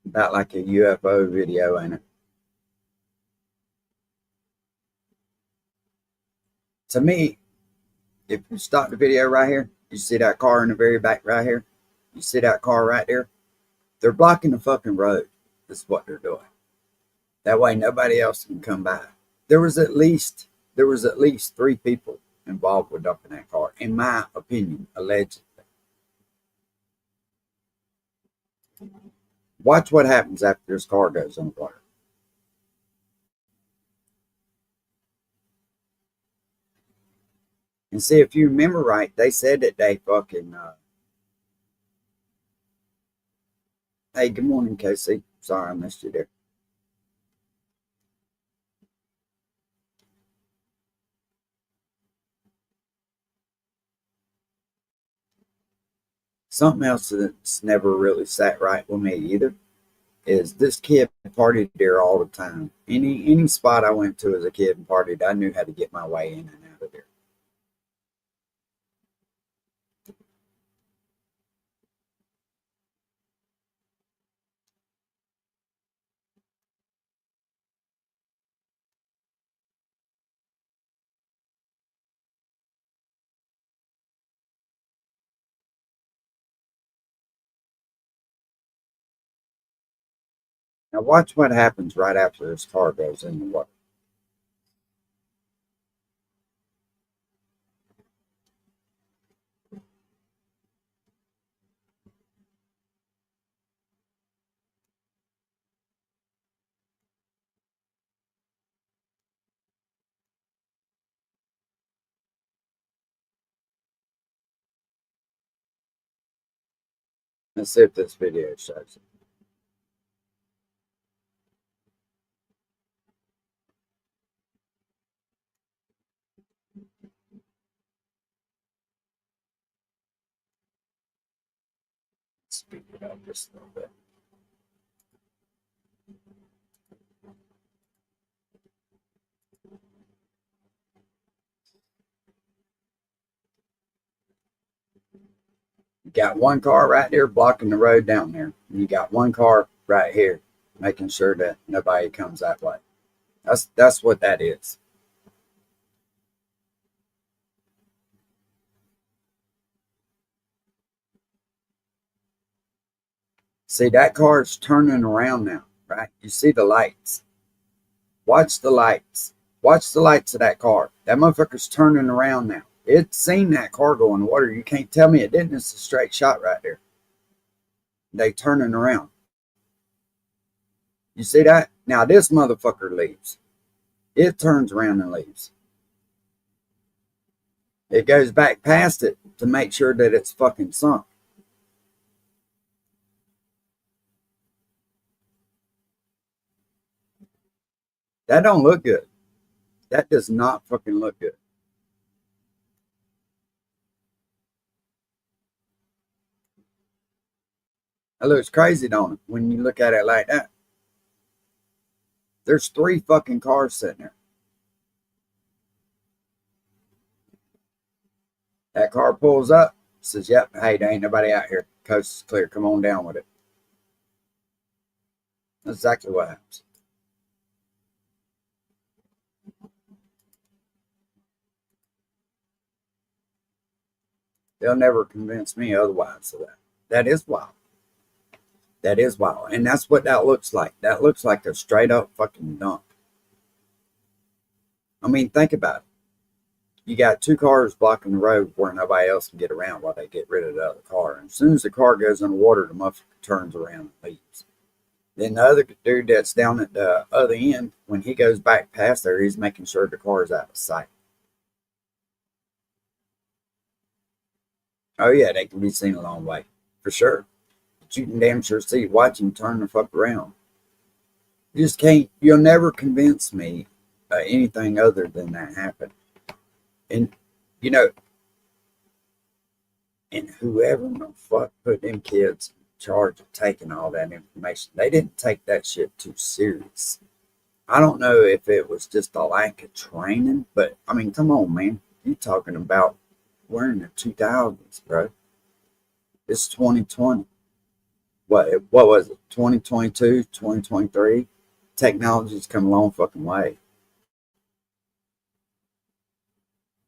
About like a UFO video, ain't it? To me, if you stop the video right here, you see that car in the very back right here? You see that car right there? They're blocking the fucking road. That's what they're doing. That way nobody else can come by. There was at least 3 people involved with dumping that car, in my opinion, allegedly. Watch what happens after this car goes on water. And see, if you remember right, they said that they fucking, hey, good morning, Casey. Sorry I missed you there. Something else that's never really sat right with me either is this kid partied there all the time. Any spot I went to as a kid and partied, I knew how to get my way in and out of there. Now watch what happens right after this car goes in the water. Let's see if this video shows it. Speed it up just a little bit. You got one car right there blocking the road down there. And you got one car right here making sure that nobody comes that way. That's what that is. See, that car is turning around now, right? You see the lights. Watch the lights. Watch the lights of that car. That motherfucker's turning around now. It's seen that car go in the water. You can't tell me it didn't. It's a straight shot right there. They turning around. You see that? Now this motherfucker leaves. It turns around and leaves. It goes back past it to make sure that it's fucking sunk. That don't look good. That does not fucking look good. That looks crazy, don't it? When you look at it like that. There's 3 fucking cars sitting there. That car pulls up, says, yep, hey, there ain't nobody out here. Coast is clear. Come on down with it. That's exactly what happens. They'll never convince me otherwise of that. That is wild. That is wild. And that's what that looks like. That looks like a straight up fucking dump. I mean, think about it. You got 2 cars blocking the road where nobody else can get around while they get rid of the other car. And as soon as the car goes in the water, the motherfucker turns around and leaves. Then the other dude that's down at the other end, when he goes back past there, he's making sure the car is out of sight. Oh yeah, they can be seen a long way, for sure. But you can damn sure see, watch him turn the fuck around. You just can't, you'll never convince me anything other than that happened. And, you know, and whoever the fuck put them kids in charge of taking all that information, they didn't take that shit too serious. I don't know if it was just a lack of training, but, I mean, come on, man. You're talking about, we're in the 2000s, bro. It's 2020. What was it? 2022, 2023? Technology's come a long fucking way.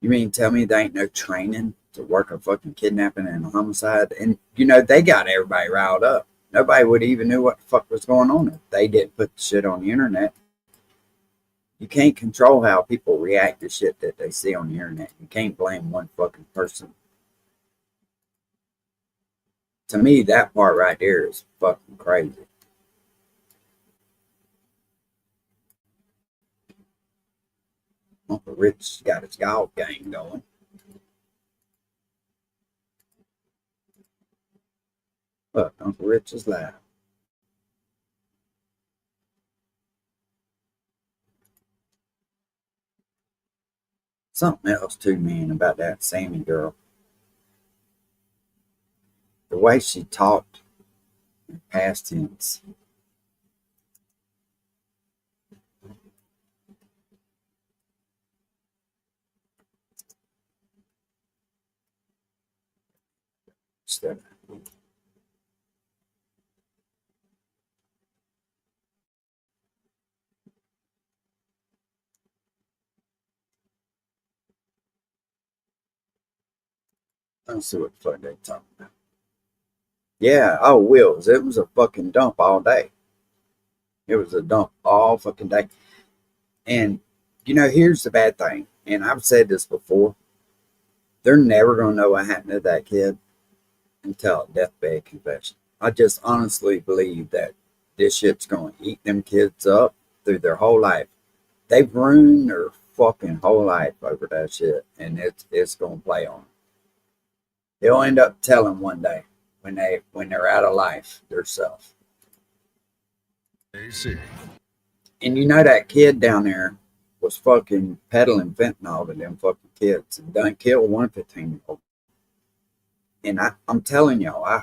You mean tell me there ain't no training to work a fucking kidnapping and a homicide? And, you know, they got everybody riled up. Nobody would even knew what the fuck was going on if they didn't put the shit on the internet. You can't control how people react to shit that they see on the internet. You can't blame one fucking person. To me, that part right there is fucking crazy. Uncle Rich got his golf game going. Look, Uncle Rich is loud. Something else too, man, about that Sammy girl. The way she talked in past tense. Instead of let's see what the fuck they talking about. Yeah, oh, Wills. It was a fucking dump all day. It was a dump all fucking day. And, you know, here's the bad thing. And I've said this before. They're never going to know what happened to that kid until a deathbed confession. I just honestly believe that this shit's going to eat them kids up through their whole life. They've ruined their fucking whole life over that shit. And it's going to play on them. They'll end up telling one day when they're out of life themselves. And you know that kid down there was fucking peddling fentanyl to them fucking kids and done killed one 15-year-old. And I'm telling y'all, I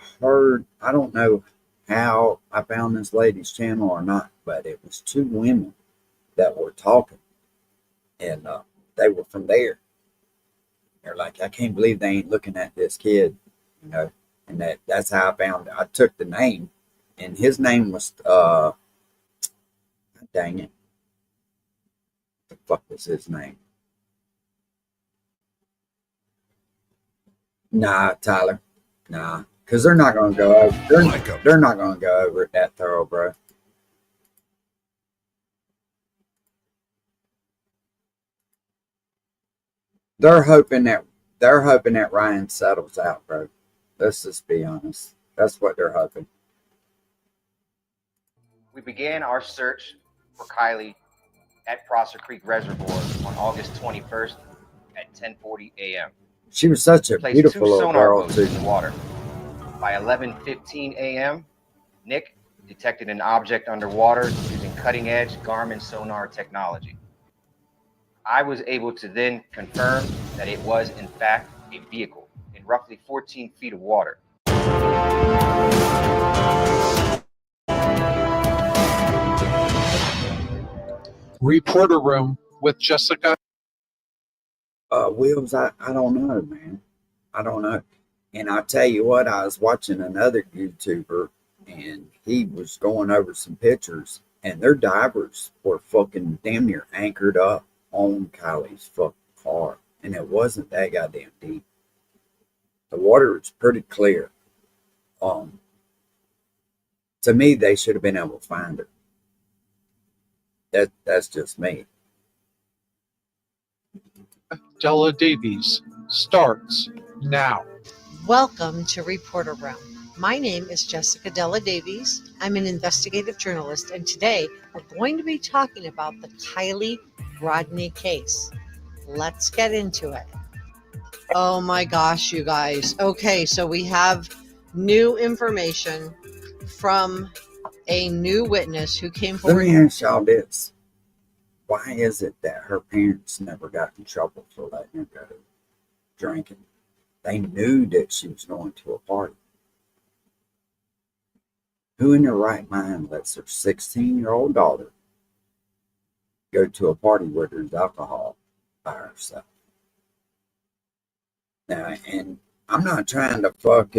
don't know how I found this lady's channel or not, but it was two women that were talking. And they were from there. They're like, I can't believe they ain't looking at this kid, you know. And that's how I found it. I took the name, and his name was, dang it. What the fuck was his name? Nah, Tyler. Nah. Because they're not going to go over. They're not going to go over it that thorough, bro. They're hoping that Ryan settles out, bro. Let's just be honest. That's what they're hoping. We began our search for Kiely at Prosser Creek Reservoir on August 21st at 10:40 a.m. She was such a beautiful little girl, too. In the water. By 11:15 a.m., Nick detected an object underwater using cutting-edge Garmin sonar technology. I was able to then confirm that it was, in fact, a vehicle in roughly 14 feet of water. Reporter room with Jessica. Wills, I don't know, man. I don't know. And I'll tell you what, I was watching another YouTuber, and he was going over some pictures, and their divers were fucking damn near anchored up on Kiely's fucking car. And it wasn't that goddamn deep. The water was pretty clear. To me, they should have been able to find her. That's just me. Della Davies starts now. Welcome to Reporter Room. My name is Jessica Della Davies. I'm an investigative journalist, and today we're going to be talking about the Kiely Rodni case. Let's get into it. Oh my gosh, you guys. Okay, so we have new information from a new witness who came forward. Let me ask y'all this. Why is it that her parents never got in trouble for letting her go drinking? They knew that she was going to a party. Who in their right mind lets their 16-year-old daughter go to a party where there's alcohol by herself? Now, and I'm not trying to put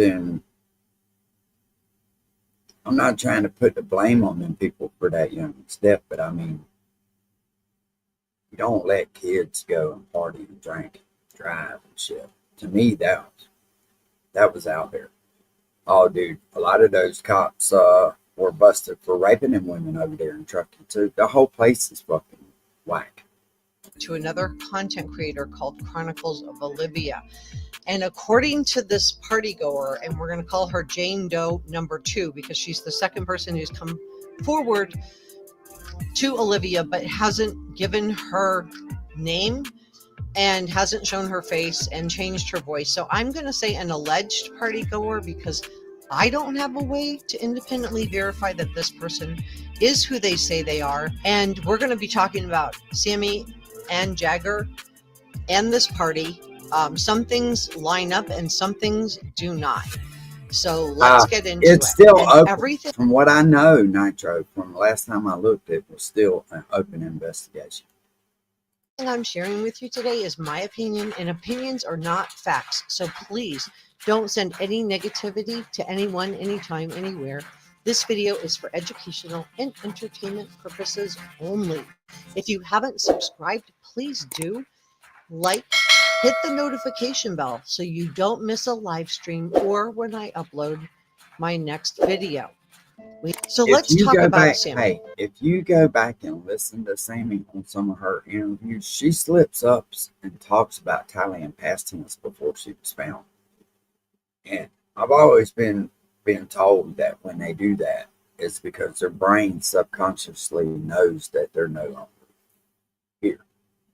the blame on them people for that young step, but I mean, you don't let kids go and party and drink, drive and shit. To me, that was out there. Oh, dude, a lot of those cops were busted for raping them women over there in Truckee too. The whole place is fucking whack. to another content creator called Chronicles of Olivia. And according to this party goer, and we're going to call her Jane Doe number 2 because she's the second person who's come forward to Olivia but hasn't given her name and hasn't shown her face and changed her voice. So I'm going to say an alleged party goer because I don't have a way to independently verify that this person is who they say they are. And we're going to be talking about Sammy and Jagger and this party. Some things line up and some things do not. So let's get into it. It's still open. Everything. From what I know, Nitro, from the last time I looked, it was still an open investigation. I'm sharing with you today is my opinion, and opinions are not facts. So please don't send any negativity to anyone, anytime, anywhere. This video is for educational and entertainment purposes only. If you haven't subscribed, please do. Like, hit the notification bell so you don't miss a live stream or when I upload my next video. So let's talk about Sammy. Hey, if you go back and listen to Sammy on some of her interviews, she slips up and talks about Kiely in past tense before she was found. And I've always been told that when they do that, it's because their brain subconsciously knows that they're no longer here.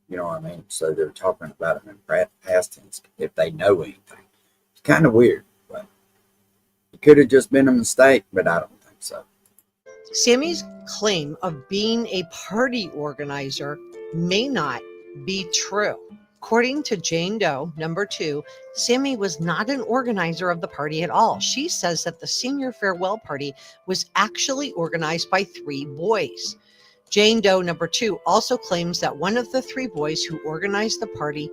You know what I mean? So they're talking about them in past tense if they know anything. It's kind of weird, but it could have just been a mistake, but I don't think so. Sammy's claim of being a party organizer may not be true. According to Jane Doe number 2, Sammy was not an organizer of the party at all. She says that the senior farewell party was actually organized by 3 boys. Jane Doe number 2 also claims that one of the 3 boys who organized the party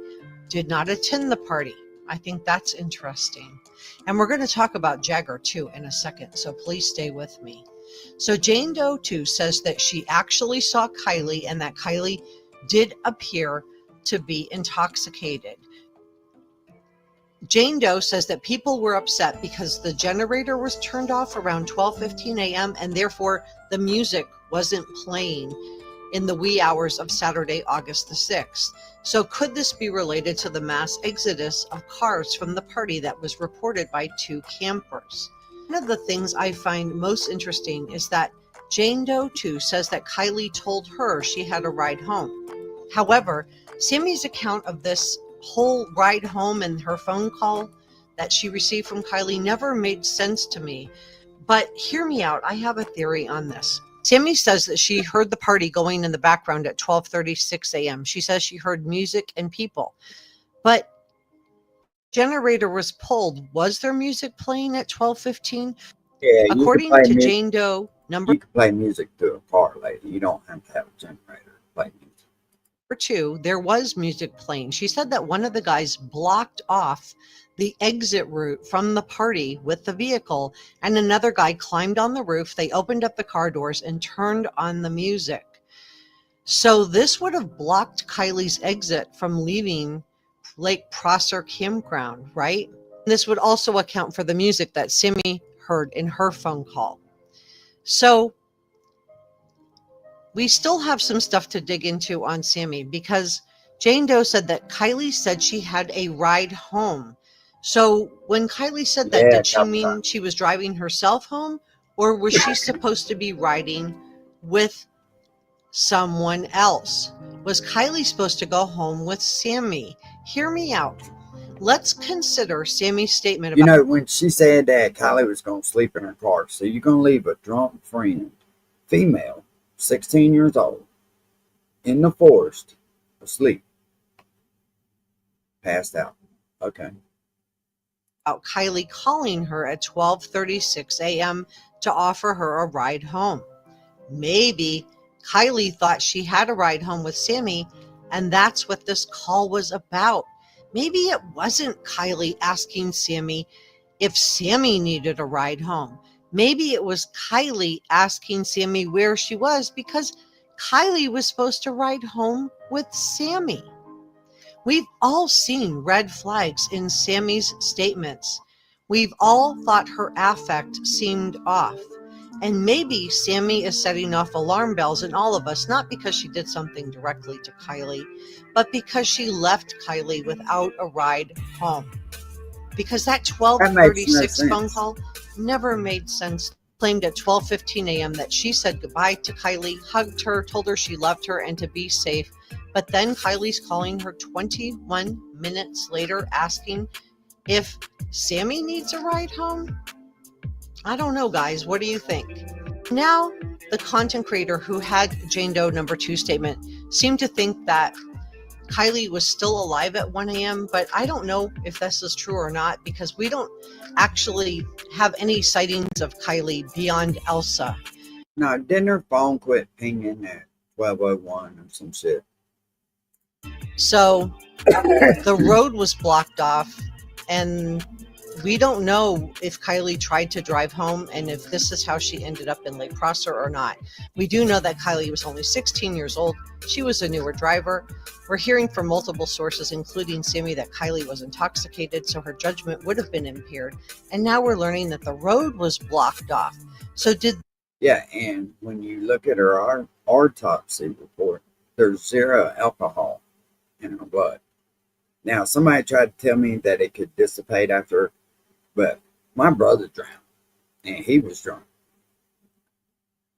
did not attend the party. I think that's interesting. And we're going to talk about Jagger too in a second, so please stay with me. So Jane Doe 2 says that she actually saw Kiely and that Kiely did appear to be intoxicated. Jane Doe says that people were upset because the generator was turned off around 12:15 a.m. and therefore the music wasn't playing in the wee hours of Saturday, August the 6th. So could this be related to the mass exodus of cars from the party that was reported by 2 campers? One of the things I find most interesting is that Jane Doe 2 says that Kiely told her she had a ride home. However, Sammy's account of this whole ride home and her phone call that she received from Kiely never made sense to me. But hear me out. I have a theory on this. Sammy says that she heard the party going in the background at 12:36 a.m. She says she heard music and people. But generator was pulled. Was there music playing at 12:15? Yeah, according to Jane Doe number. You can play music through a car, lady. You don't have to have a generator to play music. Number 2, there was music playing. She said that one of the guys blocked off the exit route from the party with the vehicle, and another guy climbed on the roof. They opened up the car doors and turned on the music. So this would have blocked Kiely's exit from leaving Lake Prosser Campground, right? This would also account for the music that Sammy heard in her phone call. So we still have some stuff to dig into on Sammy because Jane Doe said that Kiely said she had a ride home. So when Kiely said that, did she mean she was driving herself home, or was she supposed to be riding with someone else? Was Kiely supposed to go home with Sammy? Hear me out. Let's consider Sammy's statement about... You know, when she said that Kiely was going to sleep in her car, so you're going to leave a drunk friend, female, 16 years old, in the forest, asleep, passed out. Okay. About Kiely calling her at 12:36 a.m. to offer her a ride home. Maybe Kiely thought she had a ride home with Sammy, and that's what this call was about. Maybe it wasn't Kiely asking Sammy if Sammy needed a ride home. Maybe it was Kiely asking Sammy where she was because Kiely was supposed to ride home with Sammy. We've all seen red flags in Sammy's statements. We've all thought her affect seemed off. And maybe Sammy is setting off alarm bells in all of us, not because she did something directly to Kiely, but because she left Kiely without a ride home. Because that That makes no 12:36 phone sense. call never made sense. Claimed at 12:15 a.m. that she said goodbye to Kiely, hugged her, told her she loved her and to be safe. But then Kylie's calling her 21 minutes later asking if Sammy needs a ride home. I don't know, guys. What do you think? Now, the content creator who had Jane Doe number 2 statement seemed to think that Kiely was still alive at 1 a.m., but I don't know if this is true or not because we don't actually have any sightings of Kiely beyond Elsa. No, didn't her phone quit pinging at 12:01 or some shit? So the road was blocked off, and we don't know if Kiely tried to drive home and if this is how she ended up in Lake Prosser or not. We do know that Kiely was only 16 years old. She was a newer driver. We're hearing from multiple sources, including Sammy, that Kiely was intoxicated, so her judgment would have been impaired. And now we're learning that the road was blocked off. So did... Yeah, and when you look at her autopsy report, there's 0 alcohol in her blood. Now, somebody tried to tell me that it could dissipate after, but my brother drowned, and he was drunk.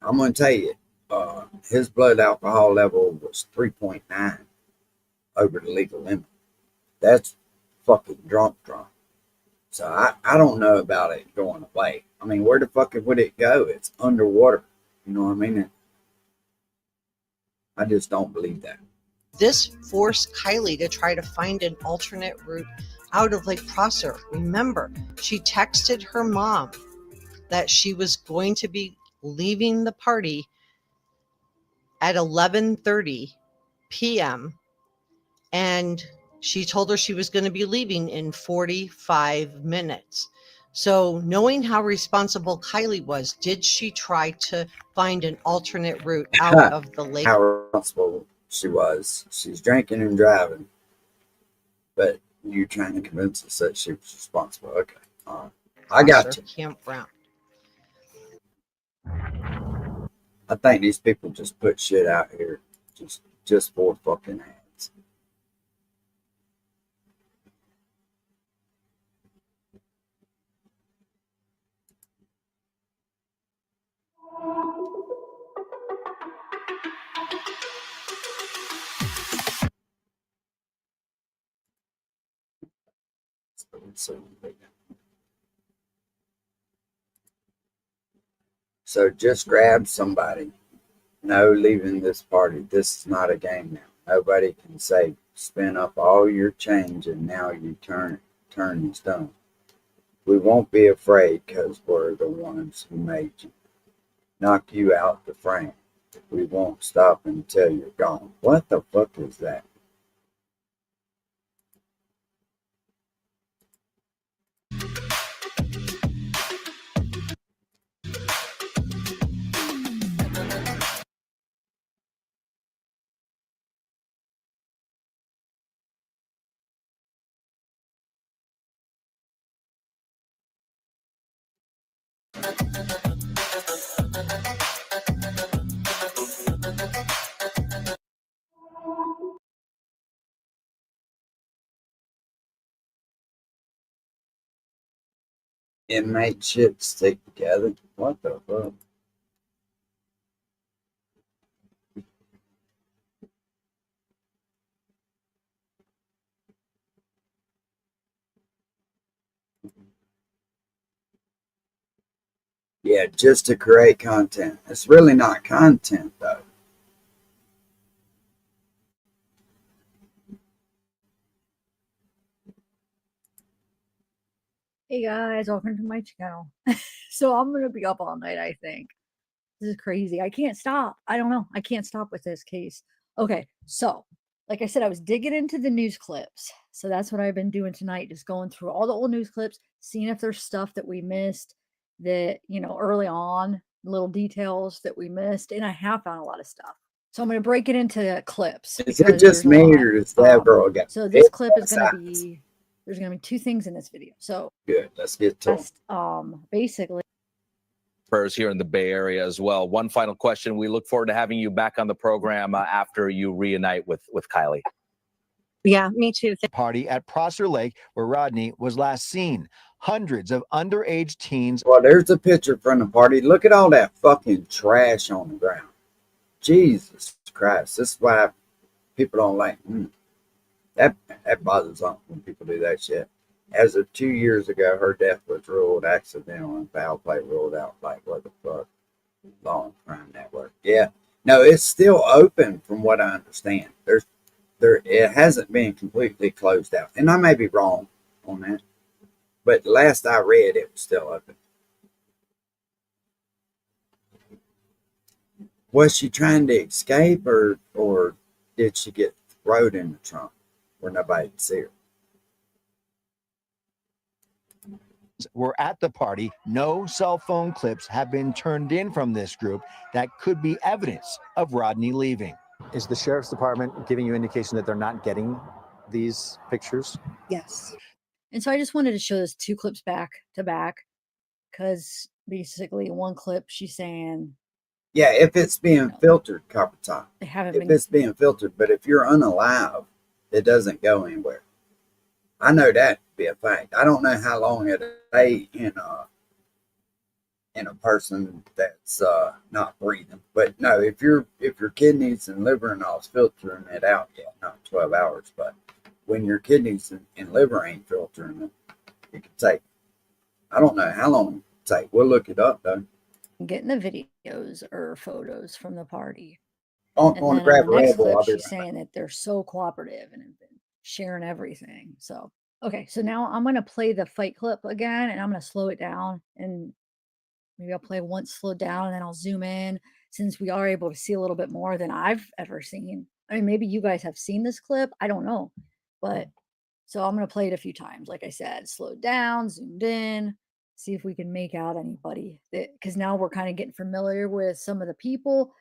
I'm going to tell you, his blood alcohol level was 3.9 over the legal limit. That's fucking drunk. So I don't know about it going away. I mean, where the fuck would it go? It's underwater. You know what I mean? I just don't believe that. This forced Kiely to try to find an alternate route out of Lake Prosser. Remember, she texted her mom that she was going to be leaving the party at 11:30 p.m. and she told her she was going to be leaving in 45 minutes. So knowing how responsible Kiely was, did she try to find an alternate route out of the lake? How responsible she was. She's drinking and driving. But you're trying to convince us that she was responsible. Okay. I got you. Campground. I think these people just put shit out here just for fucking ads. So just grab somebody. No leaving this party. This is not a game now. Nobody can say spin up all your change and now you turn and stone. We won't be afraid because we're the ones who made you. Knock you out the frame. We won't stop until you're gone. What the fuck is that? Inmate shit stick together. What the fuck? Yeah, just to create content. It's really not content though. Hey guys, welcome to my channel. So I'm gonna be up all night, I think. This is crazy. I can't stop. I don't know. I can't stop with this case. Okay, so like I said, I was digging into the news clips. So that's what I've been doing tonight, just going through all the old news clips, seeing if there's stuff that we missed that, you know, early on, little details that we missed. And I have found a lot of stuff. So I'm going to break it into clips. Is it just me or does that girl get So this bit clip is going to sides? be, there's going to be 2 things in this video. So Good. Let's get to 'em. basically, developers here in the Bay Area as well. One final question. We look forward to having you back on the program after you reunite with Kiely. Yeah, me too. Party at Prosser Lake, where Rodney was last seen. Hundreds of underage teens. Well, there's a picture from the party. Look at all that fucking trash on the ground. Jesus Christ. This is why people don't like that bothers them when people do that shit. As of 2 years ago, her death was ruled accidental and foul play ruled out. Like, what the fuck? Law and Crime Network. Yeah. No, it's still open from what I understand. It hasn't been completely closed out. And I may be wrong on that. But last I read, it was still open. Was she trying to escape or did she get thrown in the trunk where nobody could see her? Were at the party. No cell phone clips have been turned in from this group that could be evidence of Rodney leaving. Is the sheriff's department giving you indication that they're not getting these pictures? Yes. And so I just wanted to show this 2 clips back to back because basically one clip she's saying, yeah, if it's being filtered, Copper Top. They haven't if it's being filtered, but if you're unalive, it doesn't go anywhere. I know that to be a fact. I don't know how long it stay in a person that's not breathing. But no, if your kidneys and liver and all is filtering it out, yeah, not 12 hours, but when your kidneys and liver ain't filtering it, it can take, I don't know how long it take. We'll look it up though. getting the videos or photos from the party. On And then grab on the next Rebel, clip, I'll be she's saying that they're so cooperative and have been sharing everything. So, okay, so now I'm going to play the fight clip again and I'm going to slow it down. And maybe I'll play once slowed down and then I'll zoom in since we are able to see a little bit more than I've ever seen. I mean, maybe you guys have seen this clip. I don't know. But so I'm going to play it a few times. Like I said, slowed down, zoomed in, see if we can make out anybody. Because now we're kind of getting familiar with some of the people.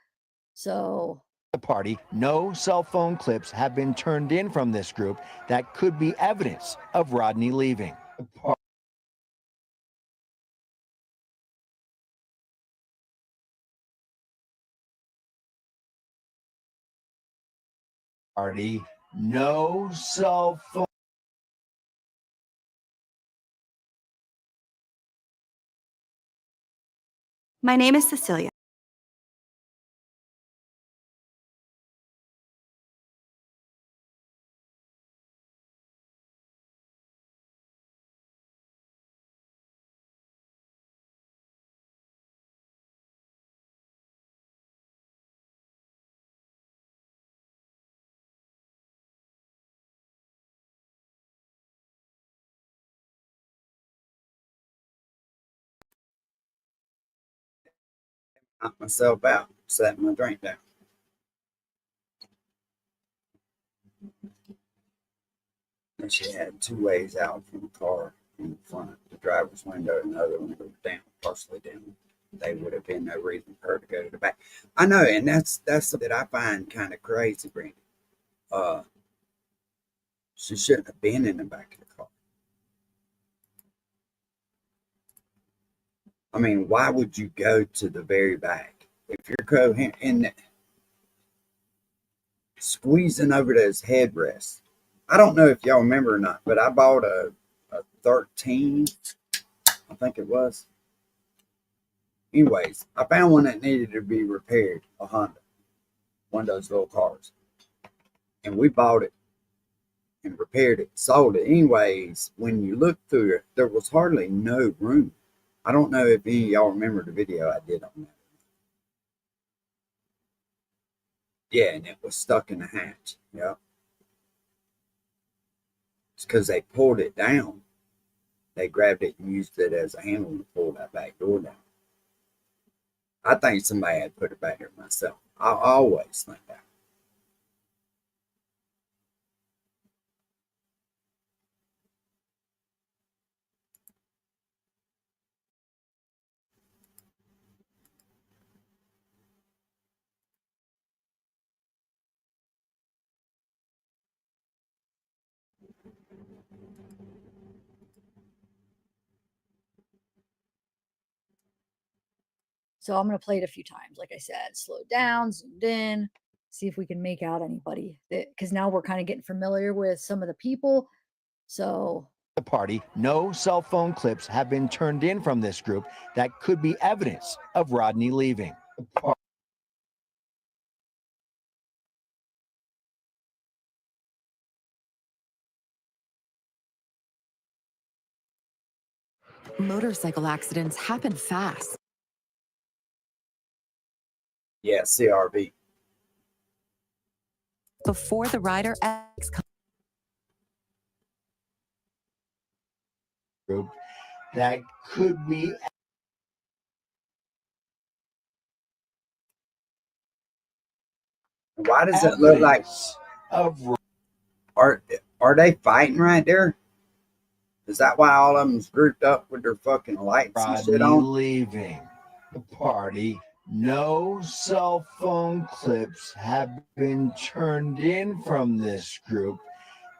So The party. No cell phone clips have been turned in from this group that could be evidence of Rodney leaving. Party. No cell phone. My name is Cecilia. Knocked myself out, setting my drink down. And she had 2 ways out from the car in front, the driver's window and the other window down, partially down. They would have been no reason for her to go to the back. I know, and that's that I find kind of crazy, Brandy. She shouldn't have been in the back of the car. I mean, why would you go to the very back if you're coherent and squeezing over those headrests? I don't know if y'all remember or not, but I bought a 13, I think it was. Anyways, I found one that needed to be repaired, a Honda, one of those little cars. And we bought it and repaired it, sold it. Anyways, when you look through it, there was hardly no room. I don't know if any of y'all remember the video I did on that. Yeah, and it was stuck in the hatch. Yeah. It's because they pulled it down. They grabbed it and used it as a handle to pull that back door down. I think somebody had put it back there myself. I always think that. So I'm going to play it a few times. Like I said, slow down, zoomed in, see if we can make out anybody. Because now we're kind of getting familiar with some of the people. So the party, no cell phone clips have been turned in from this group that could be evidence of Rodney leaving. Motorcycle accidents happen fast. Yeah, CRV. Before the rider Group that could be Why does it look like of are they fighting right there? Is that why all of them's grouped up with their fucking lights and shit Rodney on? leaving the party. No cell phone clips have been turned in from this group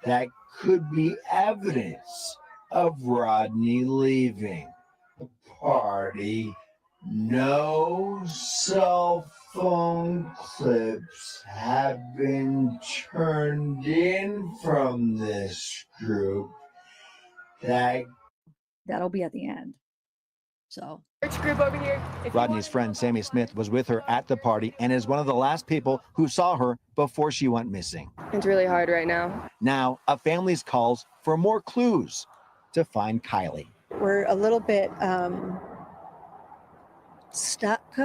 that could be evidence of Rodney leaving the party. No cell phone clips have been turned in from this group that'll be at the end. So group over here. Rodney's friend Sammy Smith was with her at the party and is one of the last people who saw her before she went missing. It's really hard right now. Now, a family's calls for more clues to find Kiely. We're a little bit stuck.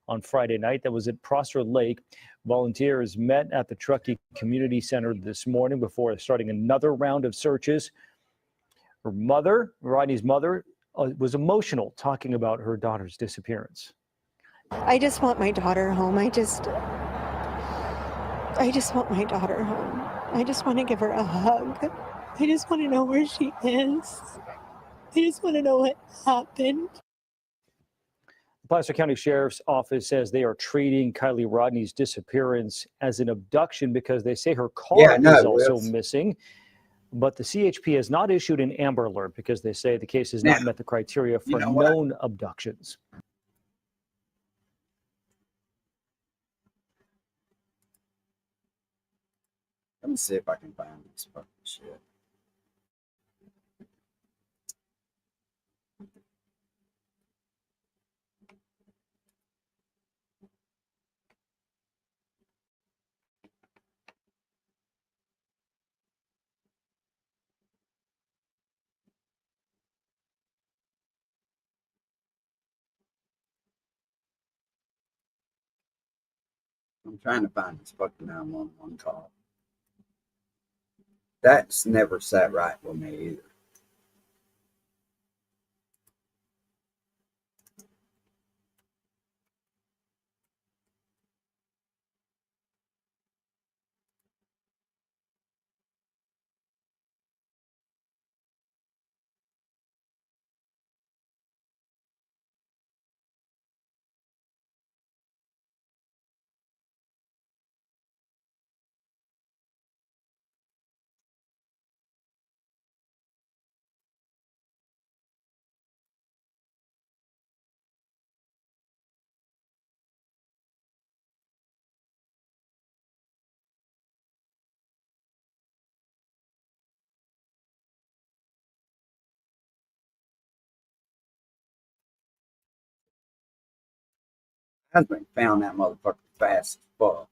On Friday night, that was at Prosser Lake. Volunteers met at the Truckee Community Center this morning before starting another round of searches. Her mother, Rodney's mother, was emotional talking about her daughter's disappearance. I just want my daughter home. I just want my daughter home. I just want to give her a hug. I just want to know where she is. I just want to know what happened. The Placer County Sheriff's Office says they are treating Kiely Rodni's disappearance as an abduction because they say her car is also missing. But the CHP has not issued an Amber Alert because they say the case has not met the criteria for known abductions. Let me see if I can find this fucking shit. I'm trying to find this fucking 911 call. That's never sat right with me either. Husband found that motherfucker fast as fuck.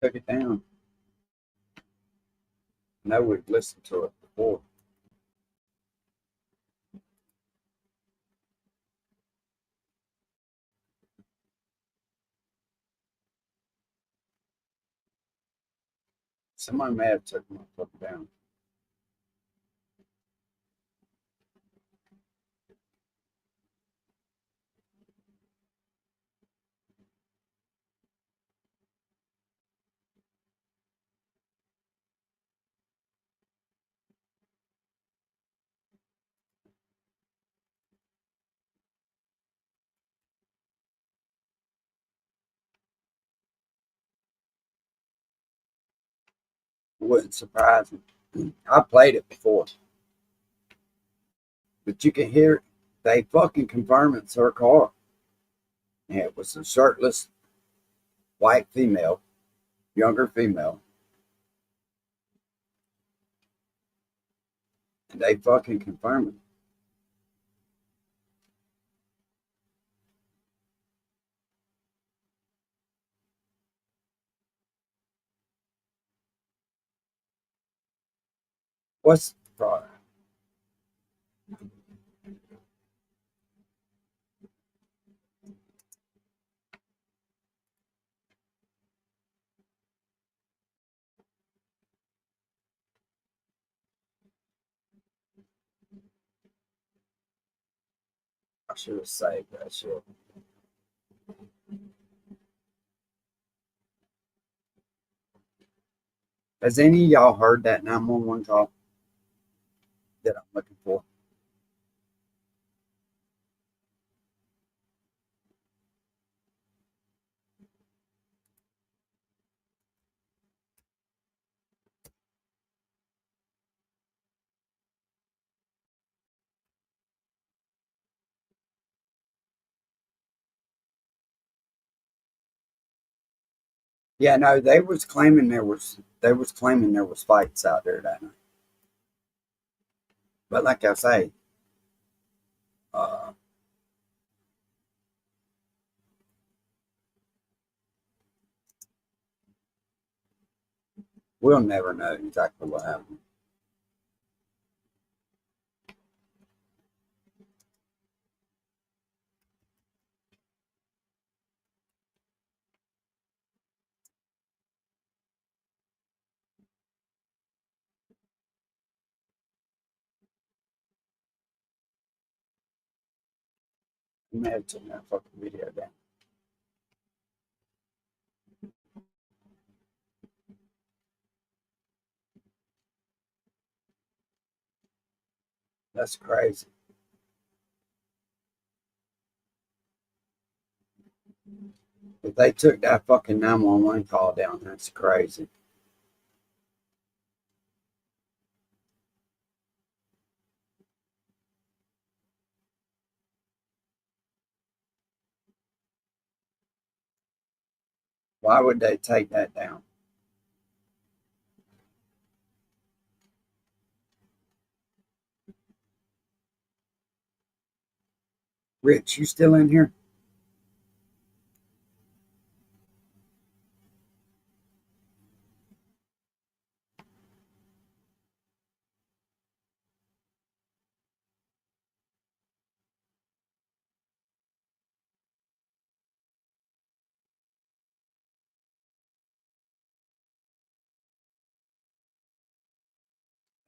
Took it down. No, we've listened to it before. Somebody may have took my foot down. Wouldn't surprise me. I played it before. But you can hear it. They fucking confirm it's her car. And it was a shirtless white female, younger female. And they fucking confirm it. What's the problem? I should have saved that shit. Has any of y'all heard that 911 call that I'm looking for? Yeah, no, they was claiming there was fights out there that night. But like I say, we'll never know exactly what happened. You may have taken that fucking video down. That's crazy. If they took that fucking 911 call down, that's crazy. Why would they take that down? Rich, you still in here?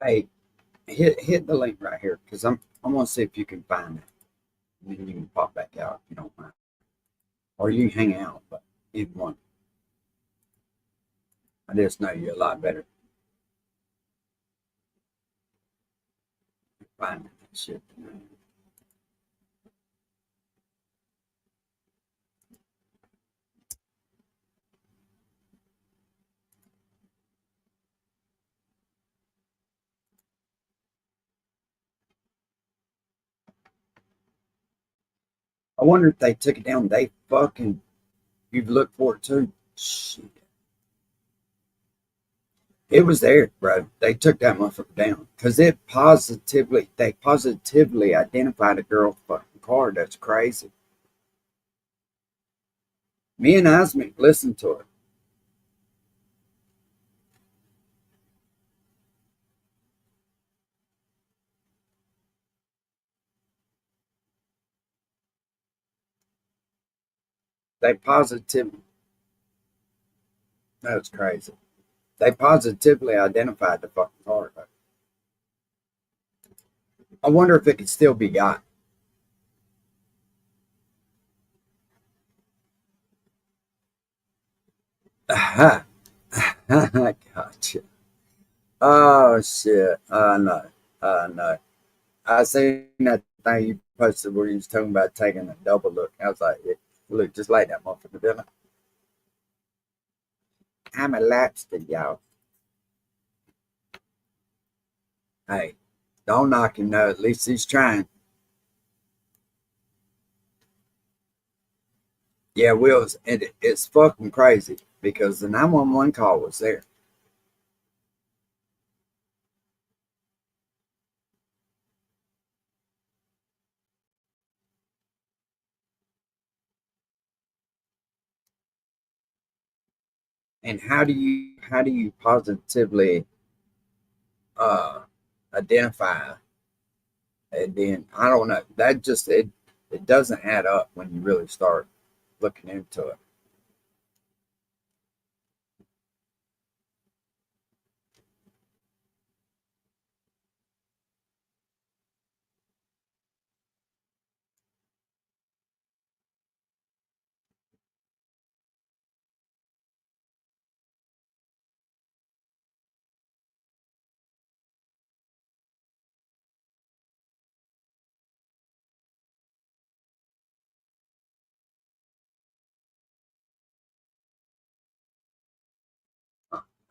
Hey, hit the link right here because I want to see if you can find it. And then you can pop back out if you don't mind. Or you can hang out, but either one. I just know you a lot better. Finding that shit. I wonder if they took it down. They fucking, you've looked for it too. Shit. It was there, bro. They took that motherfucker down because they positively identified a girl fucking car. That's crazy. Me and Asmic listened to it. They positively. That's crazy. They positively identified the fucking car. I wonder if it could still be got. Aha. Gotcha. Oh shit. I know. I know. I seen that thing you posted where you was talking about taking a double look. I was like, yeah, look, just like that motherfucker, didn't I? I'm a lapstick, y'all. Hey, don't knock him, though. At least he's trying. Yeah, Will's, it's fucking crazy because the 911 call was there. And how do you positively identify? And then I don't know. That just it doesn't add up when you really start looking into it.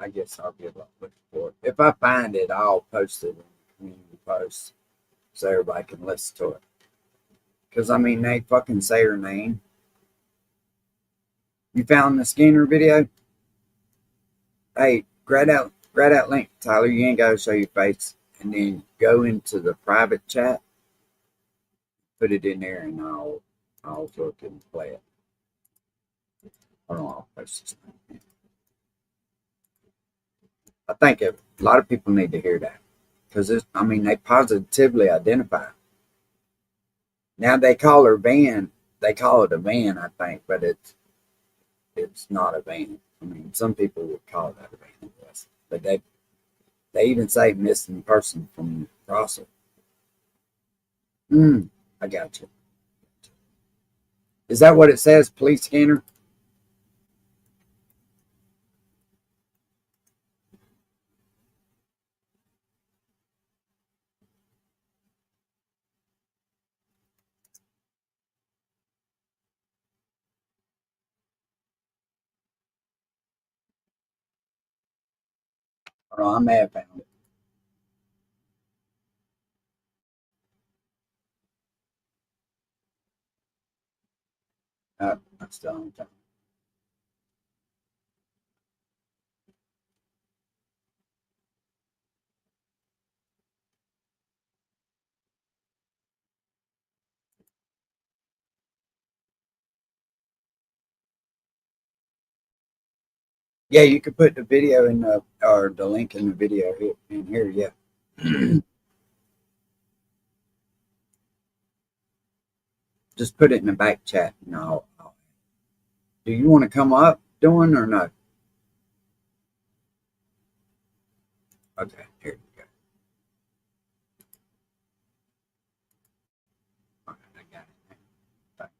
I guess I'll be looking for it. If I find it, I'll post it in the community post so everybody can listen to it. Because, I mean, they fucking say her name. You found the Skinner video? Hey, grab that link, Tyler. You ain't got to show your face. And then go into the private chat. Put it in there, and I'll look and play it. Hold on, I'll post this thing. I think a lot of people need to hear that. Because, I mean, they positively identify. Now they call her van. They call it a van, I think, but it's not a van. I mean, some people would call that a van, I guess. But they even say missing person from Russell. I got you. Is that what it says, police scanner? Oh, I may have found it. I'm still on time. Yeah, you could put the video in the or the link in the video here in here. Yeah. Just put it in the back chat. No. Do you want to come up, doing or no? Okay, here you go. Okay, I got it.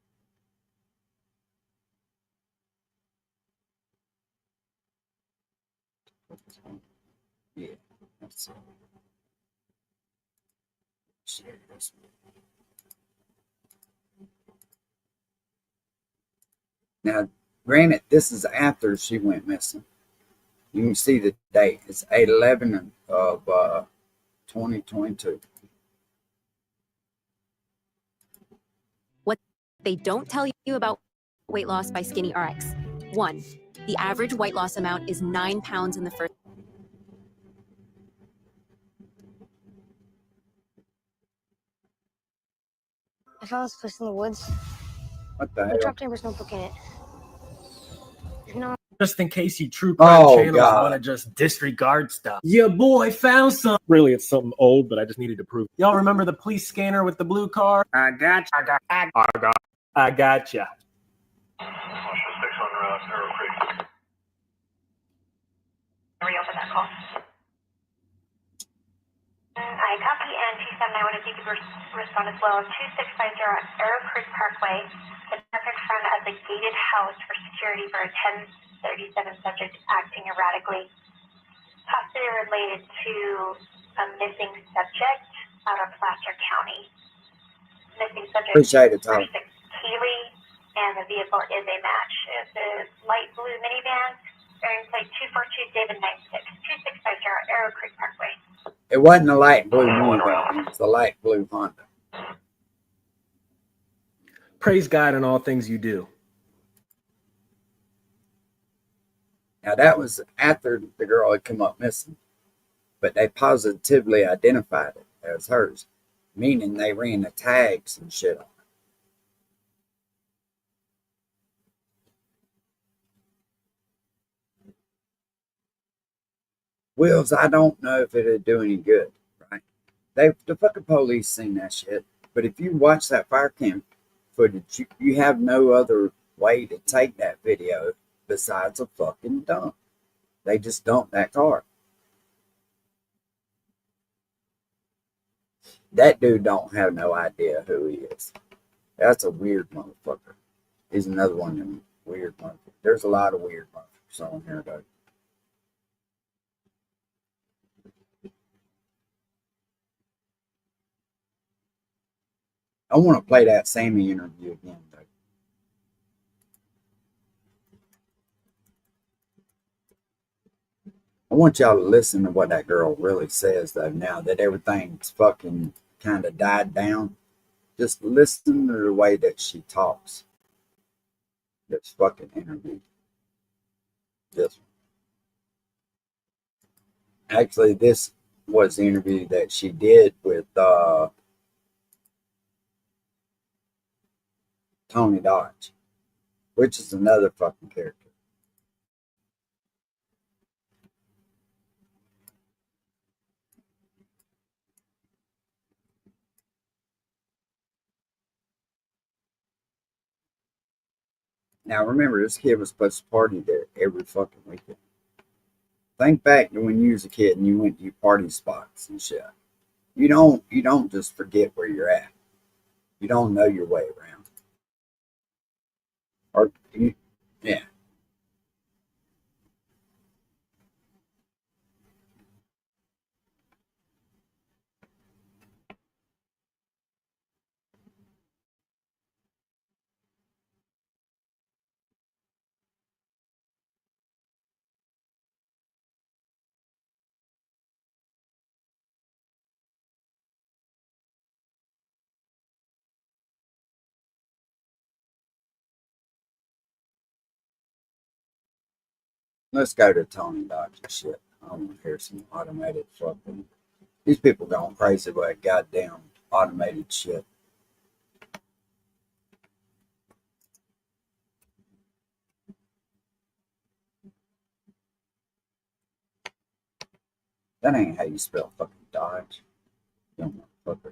Yeah, that's it. Share this one. Now, granted, this is after she went missing. You can see the date. It's 8/11 of 2022. What they don't tell you about weight loss by Skinny RX. 1. The average weight loss amount is 9 pounds in the first. I found this place in the woods. What the We hell? dropped Amber's notebook in it. No. Just in case you true crime channels God. want to just disregard stuff. Yeah, boy, found some. Really, it's something old, but I just needed to prove. Y'all remember the police scanner with the blue car? I gotcha. I gotcha. that call. I copy, and 279, if you could respond as well. 2650 Arrow Creek Parkway, the park in front of the gated house for security for a 1037 subject acting erratically, possibly related to a missing subject out of Placer County. Missing subject. Appreciate it, Tom. Kiely, and the vehicle is a match. It's a light blue minivan. Bearing plate 242 David 96 2650 Arrow Creek Parkway. It wasn't a light blue minivan. It was a light blue Honda. Praise God in all things you do. Now, that was after the girl had come up missing, but they positively identified it as hers, meaning they ran the tags and shit on it. Wills, I don't know if it'd do any good, right? The fucking police seen that shit, but if you watch that fire cam footage, you have no other way to take that video besides a fucking dump. They just dumped that car. That dude don't have no idea who he is. That's a weird motherfucker. He's another one of them weird motherfuckers. There's a lot of weird motherfuckers on here, though. I want to play that Sammy interview again, though. I want y'all to listen to what that girl really says, though, now that everything's fucking kind of died down. Just listen to the way that she talks. This fucking interview. This one. Actually, this was the interview that she did with Tony Dodge, which is another fucking character. Now remember, this kid was supposed to party there every fucking weekend. Think back to when you was a kid and you went to your party spots and shit. You don't just forget where you're at. You don't know your way around. Or yeah. Let's go to Tony Dodge and shit. I want to hear some automated fucking. These people going crazy about goddamn automated shit. That ain't how you spell fucking Dodge. Dumb motherfucker.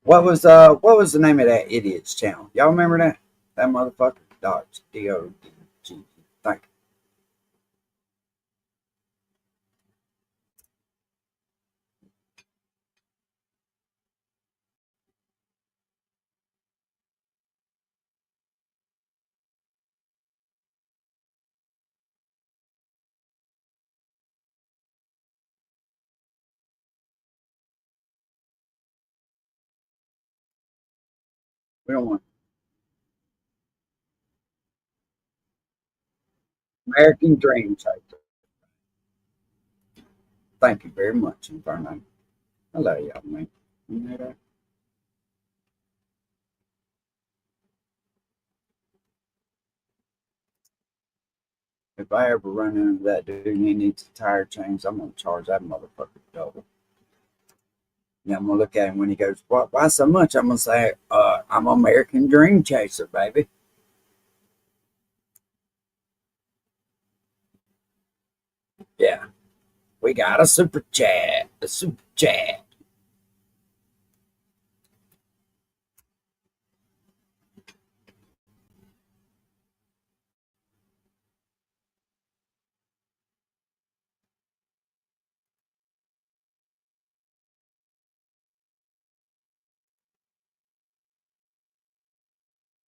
What was the name of that idiot's channel? Y'all remember that? That motherfucker? Dodge. D-O-D-G. Thank you. We don't want American Dream Chaser. Thank you very much, Inferno. I love y'all, man. You know that? If I ever run into that dude and he needs a tire change, I'm gonna charge that motherfucker double. Yeah, I'm gonna look at him when he goes, why so much? I'm gonna say, I'm American Dream Chaser, baby. Yeah. We got a super chat. A super chat.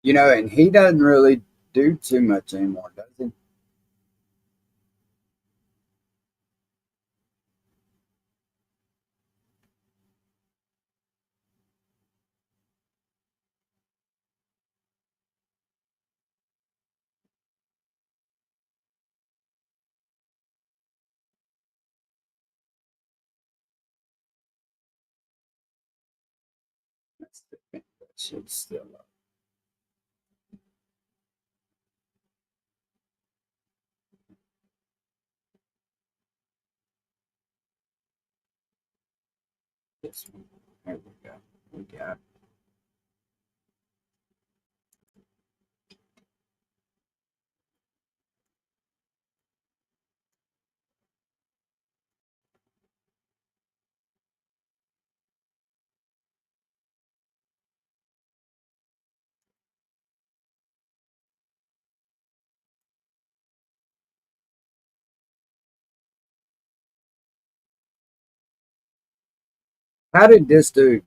You know, and he doesn't really do too much anymore, does he? That shit's still up. This one. There we go. We got it. How did this dude?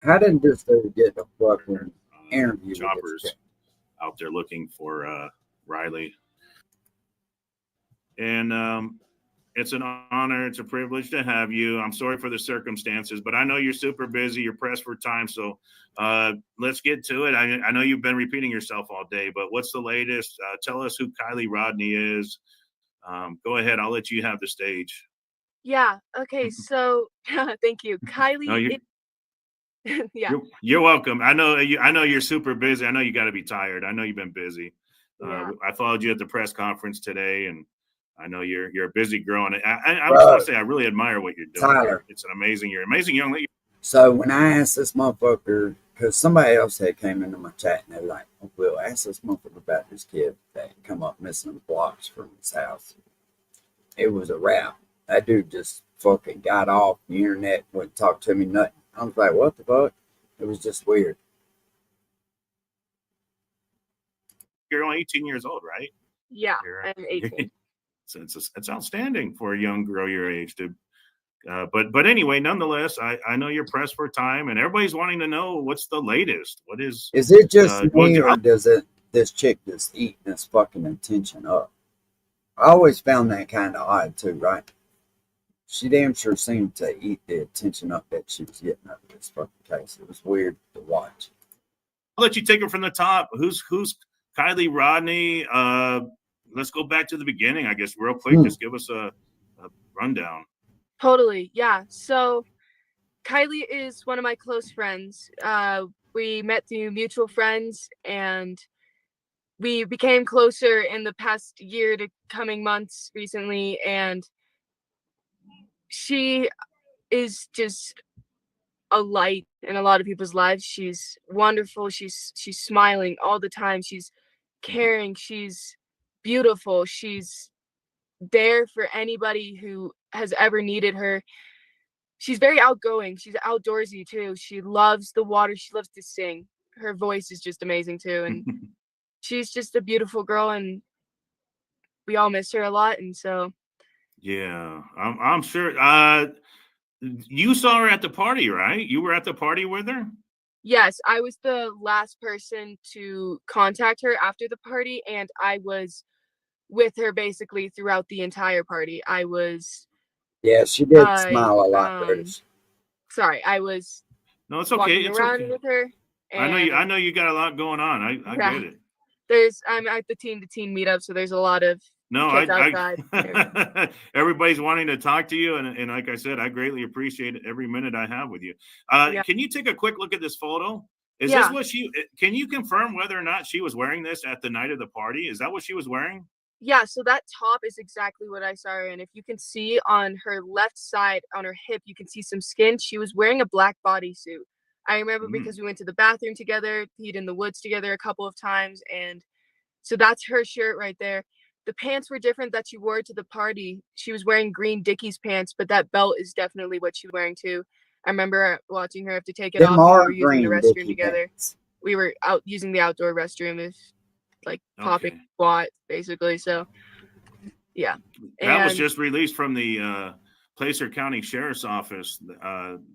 How did this dude get a fucking interview? Choppers out there looking for Riley. And it's an honor. It's a privilege to have you. I'm sorry for the circumstances, but I know you're super busy. You're pressed for time. So let's get to it. I know you've been repeating yourself all day, but what's the latest? Tell us who Kiely Rodni is. Go ahead. I'll let you have the stage. Yeah. Okay. So thank you. Kiely. No, yeah. You're welcome. I know you're super busy. I know you got to be tired. I know you've been busy. Yeah. I followed you at the press conference today, and I know you're a busy girl. And I was gonna say I really admire what you're doing. Tyler. It's an amazing. You're an amazing young lady. So when I asked this motherfucker, because somebody else had came into my chat and they were like, oh, "Will, ask this motherfucker about this kid that come up missing blocks from his house." It was a wrap. That dude just fucking got off the internet, wouldn't talk to me, nothing. I was like, what the fuck? It was just weird. You're only 18 years old, right? Yeah, I'm 18. So it's outstanding for a young girl your age to. But anyway, nonetheless, I know you're pressed for time, and everybody's wanting to know what's the latest. What is? Is it just me, or does this chick just eat this fucking attention up? I always found that kind of odd too, right? She damn sure seemed to eat the attention up that she was getting out of this fucking case. It was weird to watch. I'll let you take it from the top. Who's Kiely Rodni? Let's go back to the beginning, I guess, real quick. Just give us a rundown. Totally. Yeah. So Kiely is one of my close friends. We met through mutual friends, and we became closer in the past year to coming months recently. And she is just a light in a lot of people's lives. She's wonderful. She's smiling all the time. She's caring. She's beautiful. She's there for anybody who has ever needed her. She's very outgoing. She's outdoorsy too. She loves the water. She loves to sing. Her voice is just amazing too. And she's just a beautiful girl, and we all miss her a lot. And so, yeah, I'm sure. You saw her at the party, right? You were at the party with her? yes, I was the last person to contact her after the party, and I was with her basically throughout the entire party. I was. Yeah, she did smile a lot, British. Sorry, I was. No, it's okay. It's around okay. with her. I know you got a lot going on. I get it. I'm at the teen-to-teen meetup, so there's a lot of kids outside. Everybody's wanting to talk to you, and like I said, I greatly appreciate every minute I have with you. Can you take a quick look at this photo? Is this what she? Can you confirm whether or not she was wearing this at the night of the party? Is that what she was wearing? Yeah, so that top is exactly what I saw her in. If you can see on her left side, on her hip, you can see some skin. She was wearing a black bodysuit. I remember because we went to the bathroom together, peed in the woods together a couple of times, and so that's her shirt right there. The pants were different that she wore to the party. She was wearing green Dickies pants, but that belt is definitely what she was wearing too. I remember watching her have to take it off when we were using the restroom together. Pants. We were out using the outdoor restroom, popping squat basically. So yeah, that was just released from the Placer County Sheriff's Office.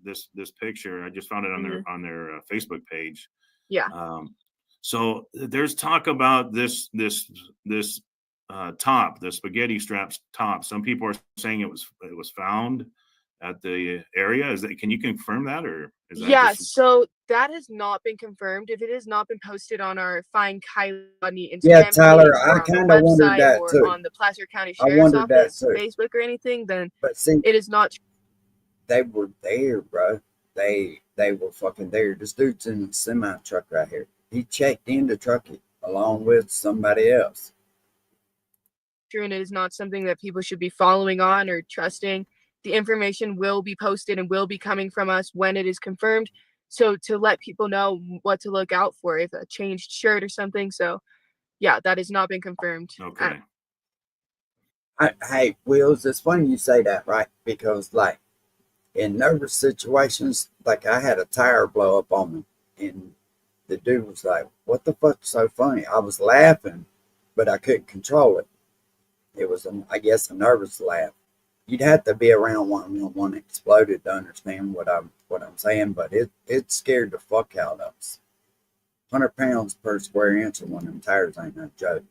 This picture, I just found it on their Facebook page. Yeah. So there's talk about this top, the spaghetti straps top. Some people are saying it was found at the area. Is that, can you confirm that, or is that just... So that has not been confirmed. If it has not been posted on our Find Kiely Rodni Instagram Yeah, Tyler, page, I or on kind the of wondered website, that or too. on the Placer County I Sheriff's wondered that Office too. Facebook or anything, then But see, it is not. they were there, bro. They were fucking there. This dude's in a semi truck right here. He checked in the truck along with somebody else. And it is not something that people should be following on or trusting. The information will be posted and will be coming from us when it is confirmed. So to let people know what to look out for, if a changed shirt or something. So yeah, that has not been confirmed. Okay. Hey, Wills, it's funny you say that, right? Because like in nervous situations, like I had a tire blow up on me, and the dude was like, "What the fuck's so funny?" I was laughing, but I couldn't control it. It was, I guess, a nervous laugh. You'd have to be around one exploded to understand what I'm saying, but it scared the fuck out of us. 100 pounds per square inch of one of them tires ain't no joke.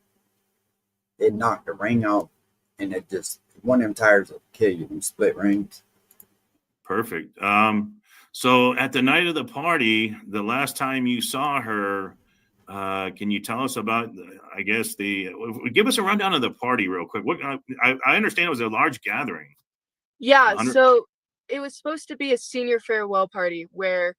It knocked the ring off, and it just, one of them tires will kill you, them split rings. Perfect. So at the night of the party, the last time you saw her, can you tell us about, I guess, give us a rundown of the party real quick. What I understand it was a large gathering. Yeah, so it was supposed to be a senior farewell party where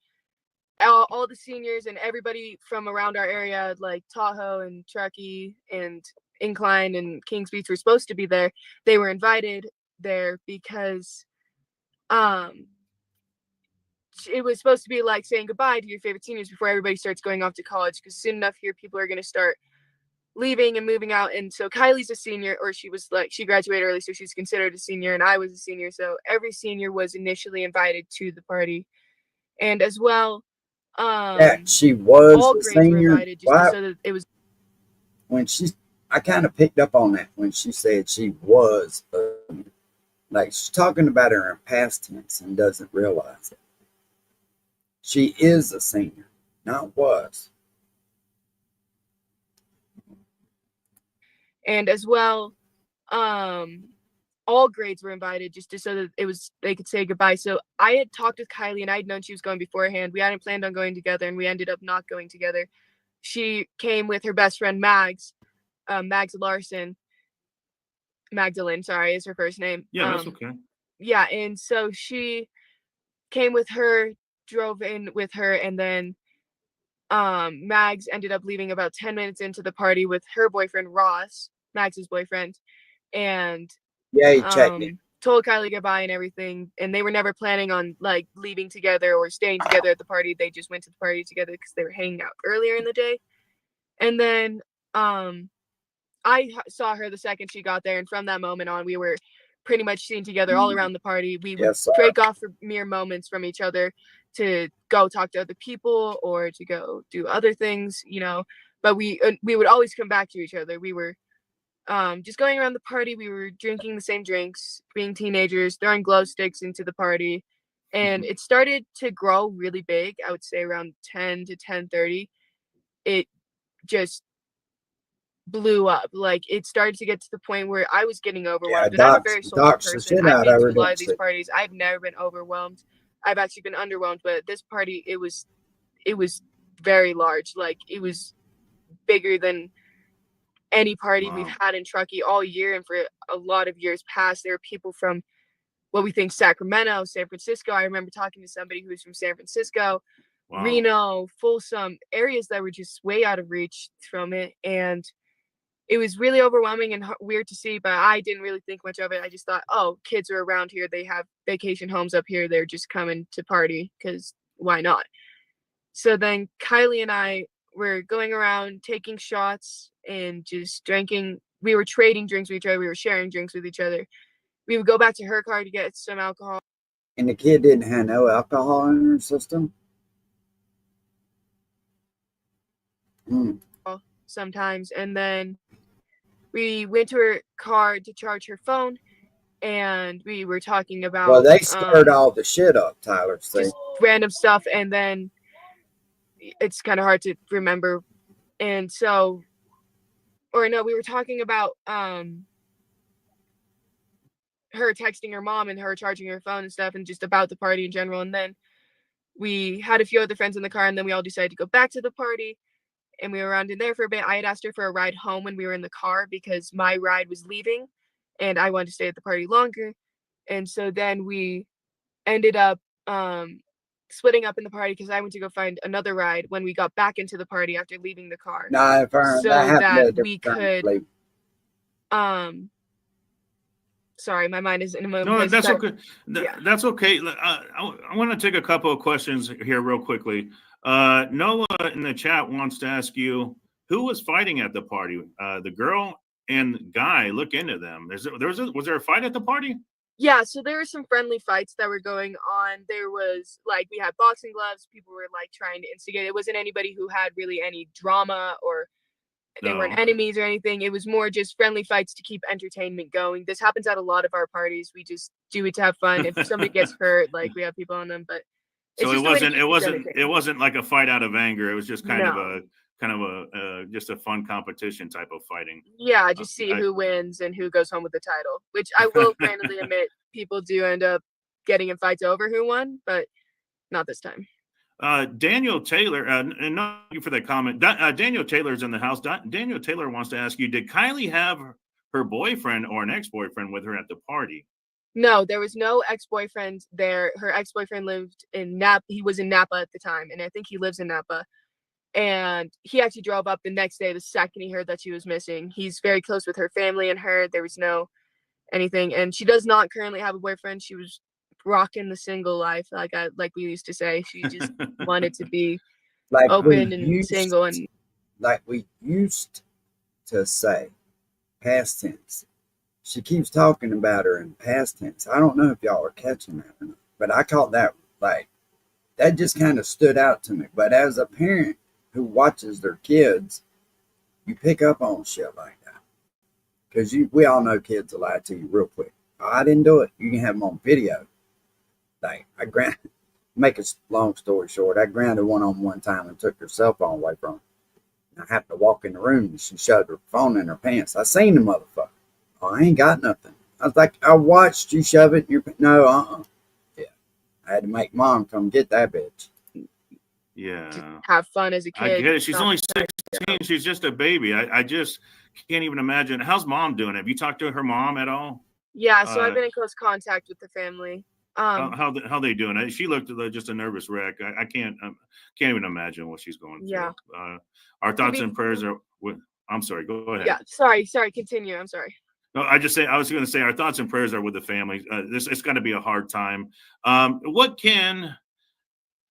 all the seniors and everybody from around our area, like Tahoe and Truckee and Incline and Kings Beach, were supposed to be there. They were invited there because it was supposed to be like saying goodbye to your favorite seniors before everybody starts going off to college, because soon enough here people are going to start leaving and moving out. And so Kylie's a senior, or she graduated early, so she's considered a senior, and I was a senior, so every senior was initially invited to the party. And as well, yeah, she was all a grades senior. were invited, just so that it was. When I kind of picked up on that when she said she was like she's talking about her in past tense and doesn't realize it. She is a senior, not was. And as well, all grades were invited, just so that they could say goodbye. So I had talked with Kylie, and I'd known she was going beforehand. We hadn't planned on going together, and we ended up not going together. She came with her best friend Mags Larson. Magdalene, sorry, is her first name. Yeah, that's okay. Yeah, and so she came with her, drove in with her, and then Mags ended up leaving about 10 minutes into the party with her boyfriend Ross, Mags's boyfriend, and yeah, he checked me. Told Kylie goodbye and everything. And they were never planning on like leaving together or staying together at the party. They just went to the party together because they were hanging out earlier in the day. And then I saw her the second she got there, and from that moment on, we were pretty much seen together all around the party. We would break off for mere moments from each other to go talk to other people or to go do other things, but we would always come back to each other. We were just going around the party. We were drinking the same drinks, being teenagers, throwing glow sticks into the party, and it started to grow really big. I would say around 10 to 10:30. It just blew up. Like, it started to get to the point where I was getting overwhelmed. And I'm a very social person. I've been to a lot of these parties. I've never been overwhelmed. I've actually been underwhelmed, but at this party, it was very large. Like, it was bigger than any party we've had in Truckee all year, and for a lot of years past. There were people from what we think Sacramento, San Francisco. I remember talking to somebody who was from San Francisco, Reno, Folsom, areas that were just way out of reach from it. And it was really overwhelming and weird to see, but I didn't really think much of it. I just thought, oh, kids are around here. They have vacation homes up here. They're just coming to party because why not? So then Kylie and I were going around taking shots and just drinking. We were trading drinks with each other. We were sharing drinks with each other. We would go back to her car to get some alcohol. And the kid didn't have no alcohol in her system? Sometimes. And then we went to her car to charge her phone, and we were talking about. Well, they stirred all the shit up, Tyler. See? Just random stuff, and then it's kind of hard to remember. And so, or no, we were talking about her texting her mom and her charging her phone and stuff, and just about the party in general. And then we had a few other friends in the car, and then we all decided to go back to the party, and we were around in there for a bit. I had asked her for a ride home when we were in the car because my ride was leaving and I wanted to stay at the party longer. And so then we ended up splitting up in the party because I went to go find another ride when we got back into the party after leaving the car. No, so that we could sorry, my mind is in a moment. No, that's okay. That's okay. I want to take a couple of questions here real quickly. Noah in the chat wants to ask you, who was fighting at the party? The girl and guy, look into them. Was there a fight at the party? Yeah, so there were some friendly fights that were going on. There was like, we had boxing gloves. People were like trying to instigate. It wasn't anybody who had really any drama or they weren't enemies or anything. It was more just friendly fights to keep entertainment going. This happens at a lot of our parties. We just do it to have fun. If somebody gets hurt, like we have people on them, but so it wasn't like a fight out of anger. It was just kind of a just a fun competition type of fighting. Yeah, just see who wins and who goes home with the title, which I will randomly admit people do end up getting in fights over who won, but not this time. Daniel Taylor, and thank you for that comment. Daniel Taylor's in the house. Daniel Taylor wants to ask you, did Kiely have her boyfriend or an ex-boyfriend with her at the party? No, there was no ex-boyfriend there. Her ex-boyfriend lived in Napa. He was in Napa at the time, and I think he lives in Napa. And he actually drove up the next day, the second he heard that she was missing. He's very close with her family and her. There was no anything. And she does not currently have a boyfriend. She was rocking the single life, like we used to say. She just wanted to be like open and single. And like we used to say, past tense. She keeps talking about her in past tense. I don't know if y'all are catching that or not, but I caught that, like, that just kind of stood out to me. But as a parent who watches their kids, you pick up on shit like that. Because we all know kids will lie to you real quick. I didn't do it. You can have them on video. Like, make a long story short, I grounded one time and took her cell phone away from her. I happened to walk in the room and she shoved her phone in her pants. I seen the motherfucker. Oh, I ain't got nothing. I was like, I watched you shove it in your pants. No, Yeah. I had to make mom come get that bitch. Yeah. Have fun as a kid. I get it. She's only 16. She's just a baby. I just can't even imagine. How's mom doing? Have you talked to her mom at all? Yeah, so I've been in close contact with the family. How they doing? She looked just a nervous wreck. I can't even imagine what she's going through. Yeah. Our thoughts and prayers are with. I'm sorry. Go ahead. Yeah. Sorry. Continue. I'm sorry. No, I was going to say our thoughts and prayers are with the family. It's got to be a hard time. What can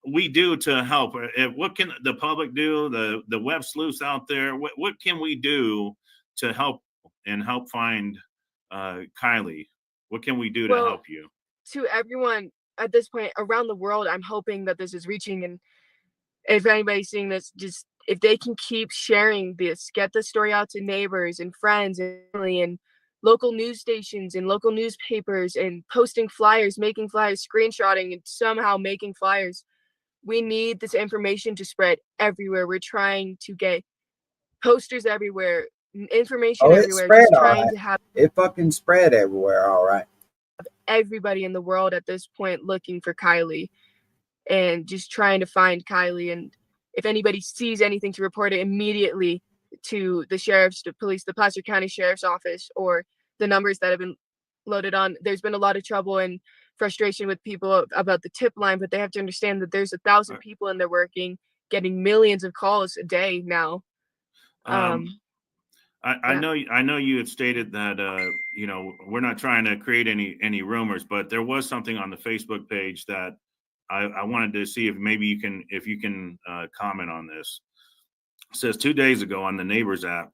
we do to help? What can the public do? The web sleuths out there. What can we do to help find Kiely? What can we do to help you? To everyone at this point around the world, I'm hoping that this is reaching, and if anybody's seeing this, just if they can keep sharing this, get the story out to neighbors and friends and family and local news stations and local newspapers, and posting flyers, making flyers, screenshotting, and somehow making flyers. We need this information to spread everywhere. We're trying to get posters everywhere, information everywhere. Spread, just trying to have it fucking spread everywhere, all right. Everybody in the world at this point looking for Kiely and just trying to find Kiely. And if anybody sees anything, to report it immediately to the sheriff's, the police, the Placer County Sheriff's Office, or the numbers that have been loaded on. There's been a lot of trouble and frustration with people about the tip line, but they have to understand that there's 1,000 people in there working, getting millions of calls a day now. I know you had stated that we're not trying to create any rumors, but there was something on the Facebook page that I wanted to see if maybe you can comment on this. It says 2 days ago on the Neighbors app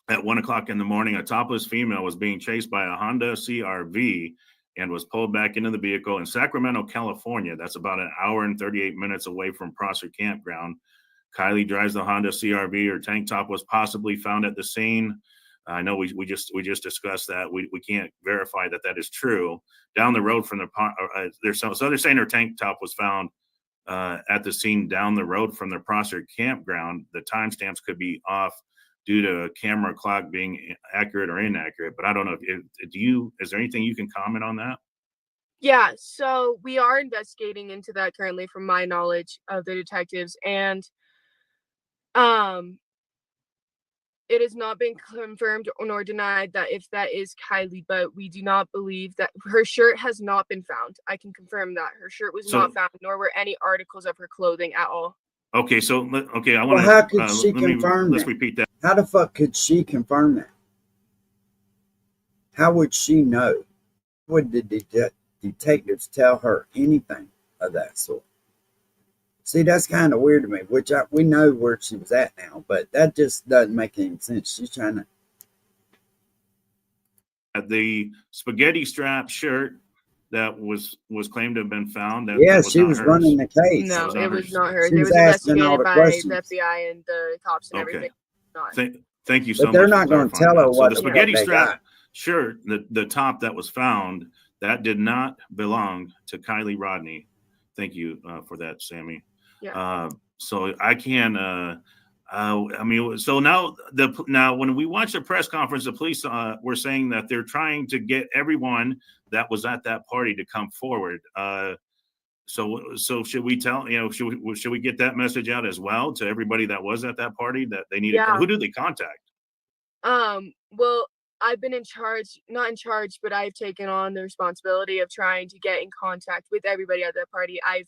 at 1:00 in the morning, a topless female was being chased by a Honda CR-V and was pulled back into the vehicle in Sacramento, California. That's about an hour and 38 minutes away from Prosser Campground. Kiely drives the Honda CR-V. Her tank top was possibly found at the scene. I know we just discussed that. We can't verify that is true. Down the road from so they're saying her tank top was found at the scene down the road from the Prosser campground. The timestamps could be off due to a camera clock being accurate or inaccurate. But I don't know is there anything you can comment on that? Yeah, so we are investigating into that currently from my knowledge of the detectives, and it has not been confirmed nor denied that if that is Kiely, but we do not believe that her shirt has not been found. I can confirm that her shirt was not found, nor were any articles of her clothing at all. Okay, so I want to. Well, how could she confirm let's that? repeat that. How the fuck could she confirm that? How would she know? Would the detectives tell her anything of that sort? See, that's kind of weird to me, which we know where she was at now, but that just doesn't make any sense. She's trying to. The spaghetti strap shirt that was claimed to have been found. She was running the case. No, it was not hers. She It was was asking all investigated the by questions. the FBI and the cops and everything. Thank you so much. But they're not going to tell her what the spaghetti strap shirt, the top that was found, that did not belong to Kiely Rodni. Thank you for that, Sammy. Yeah. So I can. I mean, so now when we watched the press conference, the police were saying that they're trying to get everyone that was at that party to come forward. So should we tell, should we get that message out as well to everybody that was at that party that they need to come? Who do they contact? Well, I've been not in charge, but I've taken on the responsibility of trying to get in contact with everybody at that party. I've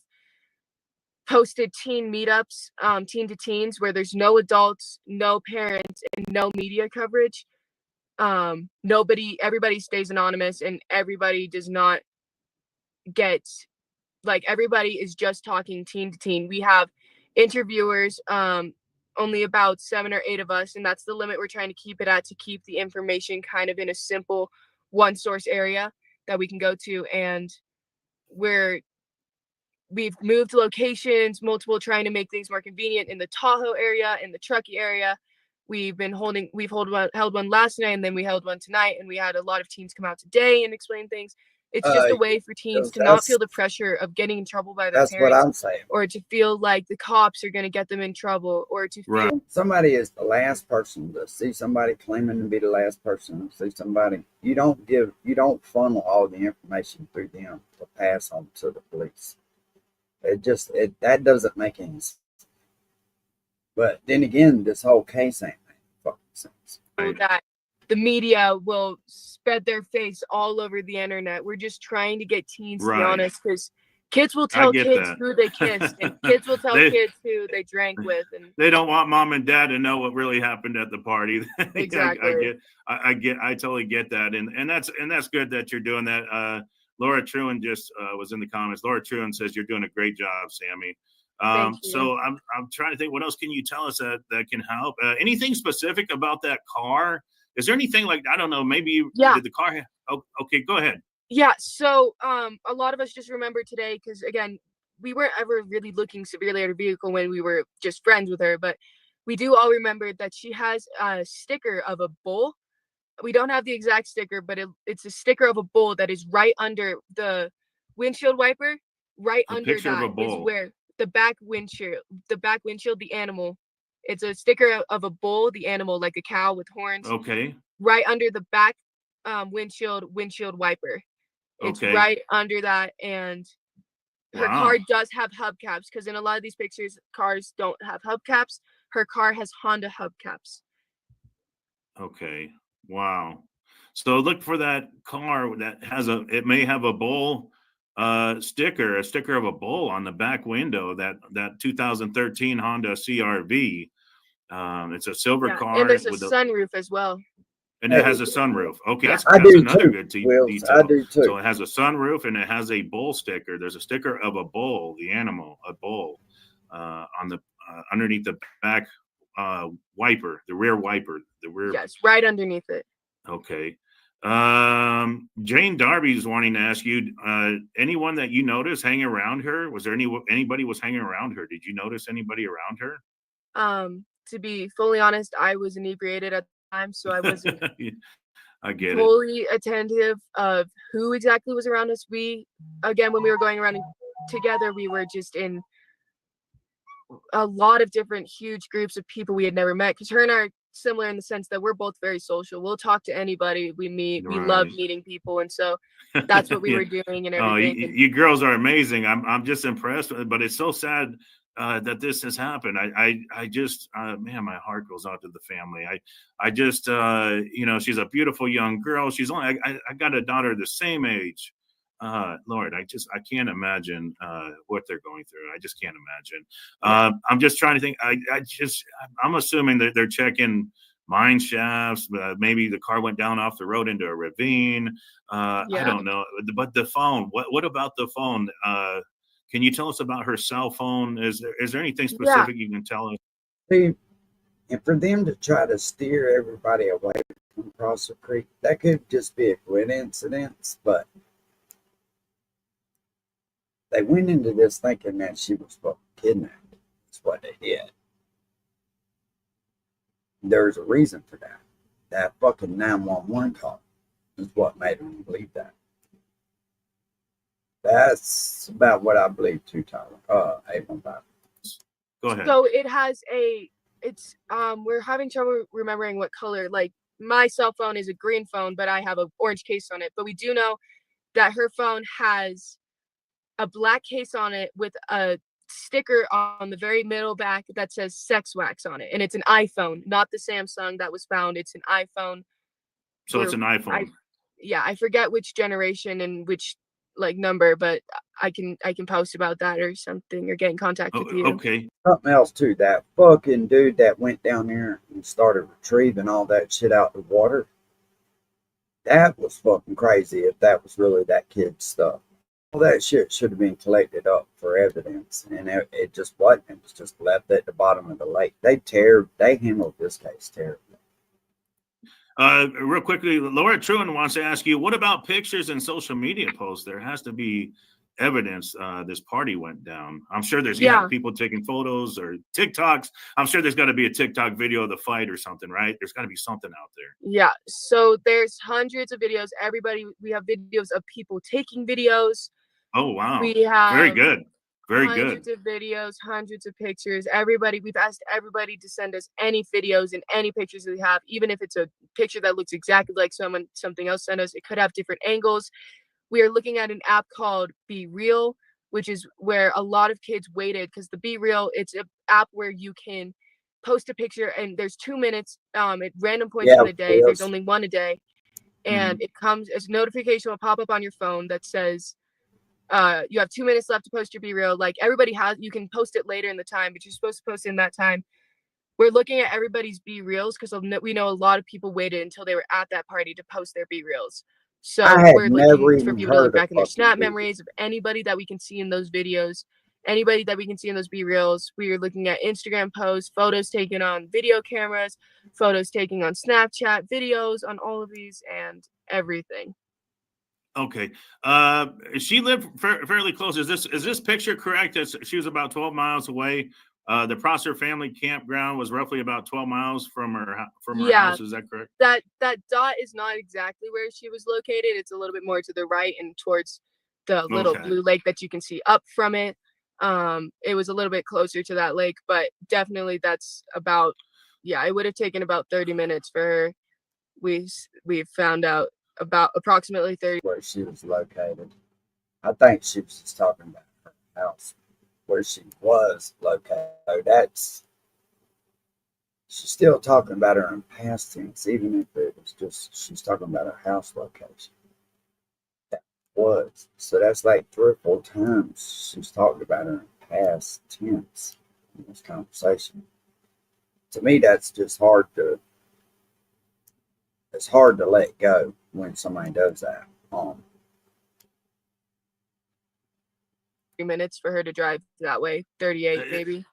posted teen meetups, teen to teens, where there's no adults, no parents, and no media coverage. Everybody stays anonymous, and everybody does not get, everybody is just talking teen to teen. We have interviewers, only about 7 or 8 of us, and that's the limit we're trying to keep it at, to keep the information kind of in a simple one source area that we can go to. And we've moved locations, multiple, trying to make things more convenient in the Tahoe area, in the Truckee area. We've held one last night, and then we held one tonight, and we had a lot of teens come out today and explain things. It's just a way for teens to not feel the pressure of getting in trouble by their parents. That's what I'm saying. Or to feel like the cops are going to get them in trouble, or to feel somebody is the last person to see somebody claiming to be the last person to see somebody. You don't funnel all the information through them to pass on to the police. That doesn't make any sense. But then again, this whole case ain't making fucking sense. that the media will spread their face all over the internet. We're just trying to get teens to be honest, because kids will tell kids who they kissed, and kids will tell kids who they drank with, and they don't want mom and dad to know what really happened at the party. Exactly. I totally get that, and that's good that you're doing that. Laura Truan just was in the comments. Laura Truan says you're doing a great job, Sammy. So I'm trying to think, what else can you tell us that can help? Anything specific about that car? Is there anything like, I don't know, maybe did the car? Okay, go ahead. Yeah, so a lot of us just remember today, because again, we weren't ever really looking severely at her vehicle when we were just friends with her, but we do all remember that she has a sticker of a bull. We don't have the exact sticker, but it's a sticker of a bull that is right under the windshield wiper. Right under that is where the back windshield, the animal. It's a sticker of a bull, the animal, like a cow with horns. Okay. Right under the back windshield wiper. It's right under that, and her car does have hubcaps, because in a lot of these pictures, cars don't have hubcaps. Her car has Honda hubcaps. Okay. Wow. So look for that car that has it may have a bull a sticker of a bull on the back window, that 2013 Honda CRV. It's a silver car. And there's a sunroof as well. And it has a sunroof. Okay, that's another good detail. I do too. So it has a sunroof and it has a bull sticker. There's a sticker of a bull, the animal, a bull, on the underneath the back wiper, the rear wiper, Yes, right underneath it. Okay. Jane Darby's wanting to ask you, anyone that you noticed hanging around her? Was there anybody was hanging around her? Did you notice anybody around her? To be fully honest, I was inebriated at time, so I wasn't I get it. fully attentive of who exactly was around us. Again, when we were going around together, we were just in a lot of different huge groups of people we had never met, because her and I are similar in the sense that we're both very social. We'll talk to anybody we meet. We love meeting people, and so that's what we were doing and everything. You girls are amazing. I'm just impressed, but it's so sad that this has happened. I just man, my heart goes out to the family. I just she's a beautiful young girl. She's only I got a daughter the same age. Lord, I can't imagine what they're going through. I just can't imagine. I'm just trying to think. I'm assuming that they're checking mine shafts. Maybe the car went down off the road into a ravine. I don't know. But the phone. What about the phone? Can you tell us about her cell phone? Is there anything specific you can tell us? See, and for them to try to steer everybody away from Prosser Creek, that could just be a coincidence, but they went into this thinking that she was fucking kidnapped. That's what they did. There's a reason for that. That fucking 911 call is what made them believe that. That's about what I believe too, Tyler. Avon. Go ahead. So we're having trouble remembering what color. Like, my cell phone is a green phone, but I have an orange case on it. But we do know that her phone has a black case on it with a sticker on the very middle back that says sex wax on it, and it's an iPhone, not the Samsung that was found. It's an iPhone. So it's an iPhone. I forget which generation and which number, but I can post about that or something, or get in contact with you. Okay. Something else too. That fucking dude that went down there and started retrieving all that shit out the water. That was fucking crazy. If that was really that kid's stuff. All that shit should have been collected up for evidence, and it just wasn't. It was just left at the bottom of the lake. They handled this case terribly. Real quickly, Laura Truan wants to ask you, what about pictures and social media posts? There has to be evidence this party went down. I'm sure there's people taking photos or TikToks. I'm sure there's got to be a TikTok video of the fight or something, right? There's got to be something out there. Yeah, so there's hundreds of videos. We have videos of people taking videos. Oh, wow. We have very good. Very good. Hundreds of videos, hundreds of pictures. We've asked everybody to send us any videos and any pictures that they have, even if it's a picture that looks exactly like something else sent us. It could have different angles. We are looking at an app called Be Real, which is where a lot of kids waited, because the Be Real, it's an app where you can post a picture and there's 2 minutes at random points in the day. There's only one a day. And it comes as a notification will pop up on your phone that says, you have 2 minutes left to post your Be Real. Like, everybody you can post it later in the time, but you're supposed to post it in that time. We're looking at everybody's Be Reals because we know a lot of people waited until they were at that party to post their Be Reals. So we're looking for people to look back in their Snap memories of anybody that we can see in those videos, anybody that we can see in those Be Reals. We are looking at Instagram posts, photos taken on video cameras, photos taken on Snapchat, videos on all of these, and everything. Okay. She lived fairly close. Is this picture correct? She was about 12 miles away. The Prosser family campground was roughly about 12 miles from her house. Is that correct? That dot is not exactly where she was located. It's a little bit more to the right and towards the little blue lake that you can see up from it. It was a little bit closer to that lake, but definitely that's about, it would have taken about 30 minutes for her. We found out about approximately 30 where she was located. I think she was just talking about her house where she was located. So she's still talking about her in past tense, even if it was just she's talking about her house location. That was. So that's like 3 or 4 times she's talked about her in past tense in this conversation. To me, that's just hard to let go when somebody does that. 3 minutes for her to drive that way, 38 maybe.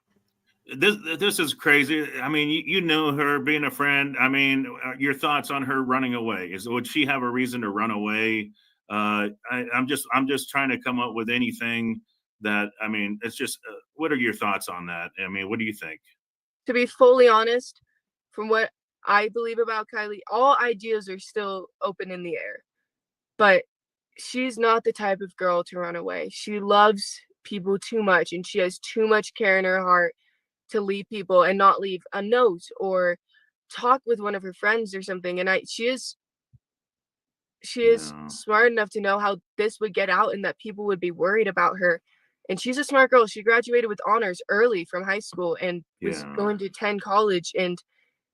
This is crazy. I mean, you know her, being a friend. I mean, your thoughts on her running away? Would she have a reason to run away? I'm just trying to come up with anything that, I mean, it's just, what are your thoughts on that? I mean, what do you think? To be fully honest, from what I believe about Kiely, all ideas are still open in the air. But she's not the type of girl to run away. She loves people too much, and she has too much care in her heart to leave people and not leave a note or talk with one of her friends or something. And she is smart enough to know how this would get out and that people would be worried about her. And she's a smart girl. She graduated with honors early from high school and was going to attend college, and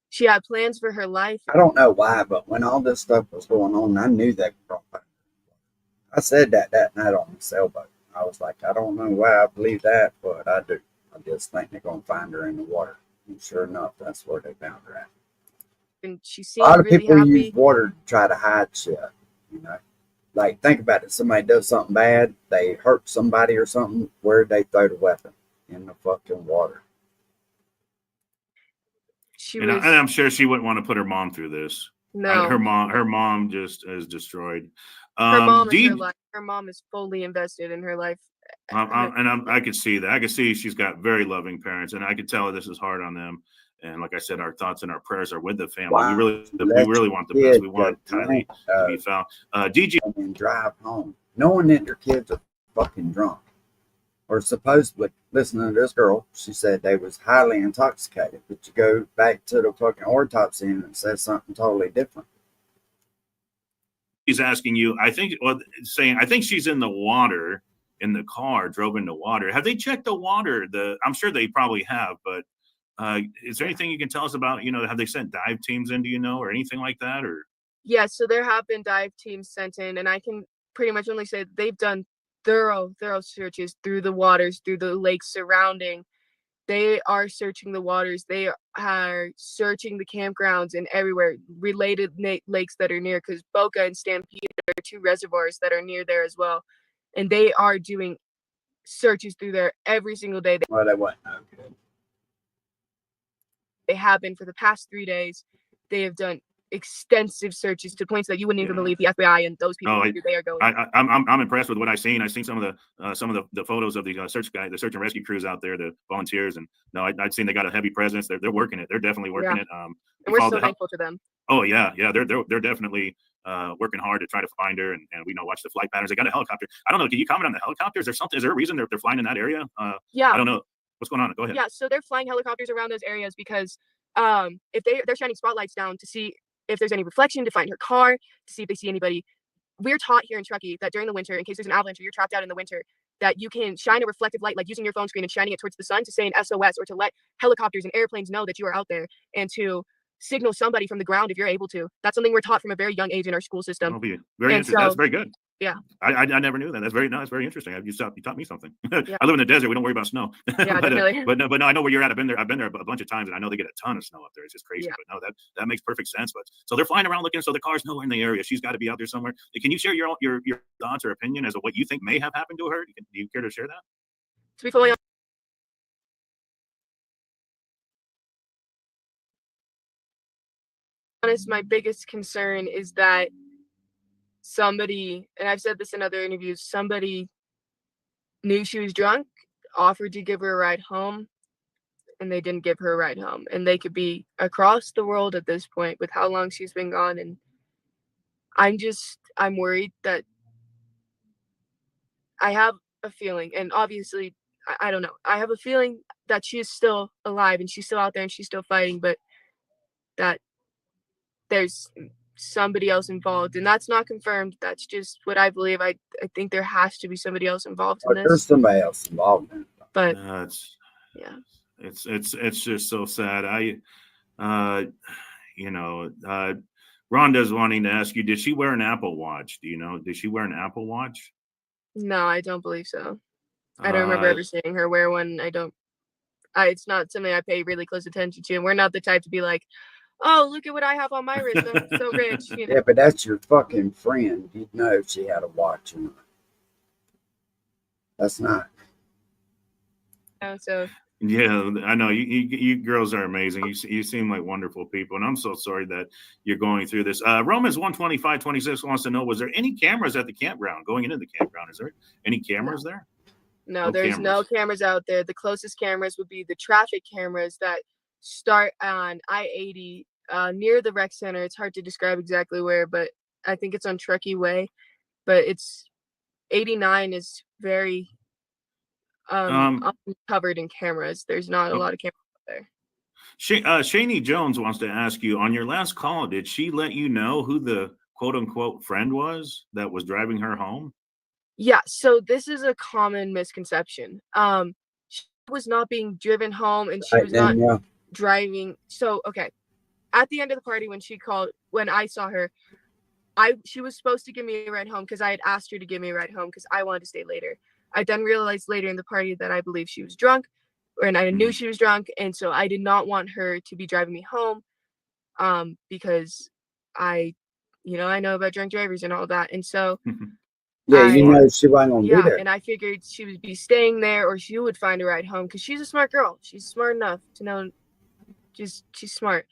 she had plans for her life. I don't know why, but when all this stuff was going on, I knew they were wrong. I said that night on the sailboat. I was like, I don't know why I believe that, but I do. I just think they're going to find her in the water. And sure enough, that's where they found her at. And she A seemed lot of really people happy. use water to try to hide shit, you know. Like, think about it. Somebody does something bad, they hurt somebody or something, where'd they throw the weapon? In the fucking water. And I'm sure she wouldn't want to put her mom through this. No. Her mom just is destroyed. Her mom is her life. Her mom is fully invested in her life. I could see that. I could see she's got very loving parents, and I could tell this is hard on them. And like I said, our thoughts and our prayers are with the family. Wow. We really want the best. We want Kiely to be found. DJ and drive home, knowing that their kids are fucking drunk, or supposedly, listening to this girl, she said they was highly intoxicated. But you go back to the fucking autopsy and it says something totally different. He's asking you, I think she's in the water, in the car, drove in the water. Have they checked the water? I'm sure they probably have, but is there anything you can tell us about, have they sent dive teams in, do you know, or anything like that? Or yeah, so there have been dive teams sent in, and I can pretty much only say they've done thorough searches through the waters, through the lakes surrounding. They are searching the waters. They are searching the campgrounds and everywhere, related lakes that are near, because Boca and Stampede are two reservoirs that are near there as well. And they are doing searches through there every single day. Well, they went. Okay. They have been for the past 3 days. They have done extensive searches to points that you wouldn't even believe the FBI and those people they are going. I'm impressed with what I've seen. I've seen some of the photos of the search and rescue crews out there, the volunteers, and I've seen they got a heavy presence. They're working it. They're definitely working it. And we're so thankful to them. Oh yeah, they're definitely working hard to try to find her, and we watch the flight patterns. They got a helicopter. I don't know. Can you comment on the helicopters or something? Is there a reason they're flying in that area? Yeah. I don't know. What's going on? Go ahead. Yeah, so they're flying helicopters around those areas because if they're shining spotlights down to see if there's any reflection, to find her car, to see if they see anybody. We're taught here in Truckee that during the winter, in case there's an avalanche or you're trapped out in the winter, that you can shine a reflective light, like using your phone screen and shining it towards the sun to say an SOS, or to let helicopters and airplanes know that you are out there, and to signal somebody from the ground if you're able to. That's something we're taught from a very young age in our school system. Very interesting. That's very good. Yeah. I never knew that. That's very interesting. You taught me something. Yeah. I live in the desert. We don't worry about snow. Yeah, but no, I know where you're at. I've been there a bunch of times, and I know they get a ton of snow up there. It's just crazy. Yeah. But no, that makes perfect sense. But so they're flying around looking. So the car's nowhere in the area. She's got to be out there somewhere. Can you share your thoughts or opinion as to what you think may have happened to her? Do you care to share that? To be fully honest, my biggest concern is that somebody, and I've said this in other interviews, somebody knew she was drunk, offered to give her a ride home, and they didn't give her a ride home. And they could be across the world at this point with how long she's been gone. And I'm worried that I have a feeling, and obviously, I don't know, I have a feeling that she is still alive and she's still out there and she's still fighting, but that there's somebody else involved, and that's not confirmed. That's just what I believe. I think there has to be somebody else involved in this. There's somebody else involved in it. But it's just so sad. Rhonda's wanting to ask you, did she wear an Apple Watch? Do you know? Did she wear an Apple Watch? No, I don't believe so. I don't remember ever seeing her wear one. It's not something I pay really close attention to, and we're not the type to be like, oh, look at what I have on my wrist. I'm so rich. Yeah, but that's your fucking friend. You'd know if she had a watch or not. That's not. So. Yeah, I know. You girls are amazing. You seem like wonderful people, and I'm so sorry that you're going through this. Romans 1:25-26 wants to know: was there any cameras at the campground going into the campground? Is there any cameras there? No, there's no cameras out there. The closest cameras would be the traffic cameras that start on I-80 near the rec center. It's hard to describe exactly where, but I think it's on Truckee Way. But it's 89 is very covered in cameras. There's not a lot of cameras there. Shani Jones wants to ask you, on your last call, did she let you know who the quote unquote friend was that was driving her home? Yeah, so this is a common misconception. She was not being driven home and she was not driving. So, okay. At the end of the party, when I saw her, she was supposed to give me a ride home because I had asked her to give me a ride home because I wanted to stay later. I then realized later in the party that I believe she was drunk, and I knew she was drunk, and so I did not want her to be driving me home, because I know about drunk drivers and all that, and so yeah, she wasn't gonna be there. and I figured she would be staying there, or she would find a ride home because she's a smart girl. She's smart enough to know, she's smart,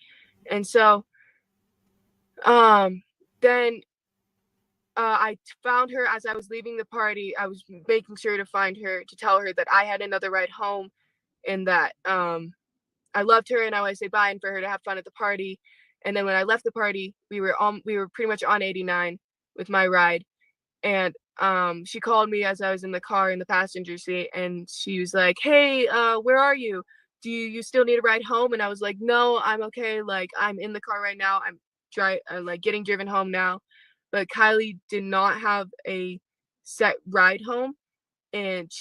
and so then I found her as I was leaving the party. I was making sure to find her to tell her that I had another ride home and that I loved her and I wanted to say bye and for her to have fun at the party. And then when I left the party, we were pretty much on 89 with my ride. And she called me as I was in the car in the passenger seat, and she was like, "Hey, where are you? Do you still need a ride home?" And I was like, "No, I'm okay. Like, I'm in the car right now. I'm getting driven home now." But Kiely did not have a set ride home, and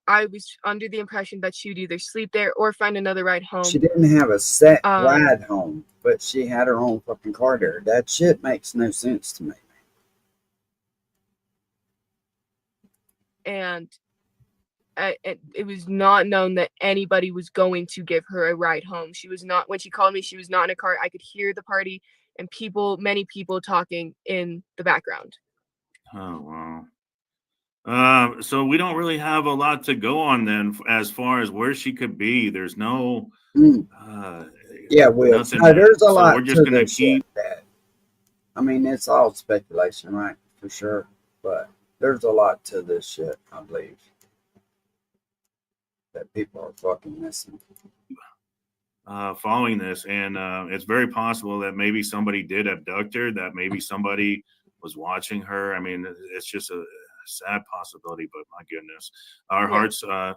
I was under the impression that she would either sleep there or find another ride home. She didn't have a set ride home, but she had her own fucking car there. That shit makes no sense to me. And it was not known that anybody was going to give her a ride home. She was not, when she called me, she was not in a car. I could hear the party and many people talking in the background. Oh, wow. So we don't really have a lot to go on then as far as where she could be. There's no, there's a lot. We're just going to keep that. I mean, it's all speculation, right? For sure. But there's a lot to this shit, I believe, that people are fucking missing. Following this, and it's very possible that maybe somebody did abduct her, that maybe somebody was watching her. I mean, it's just a sad possibility, but my goodness, our hearts. I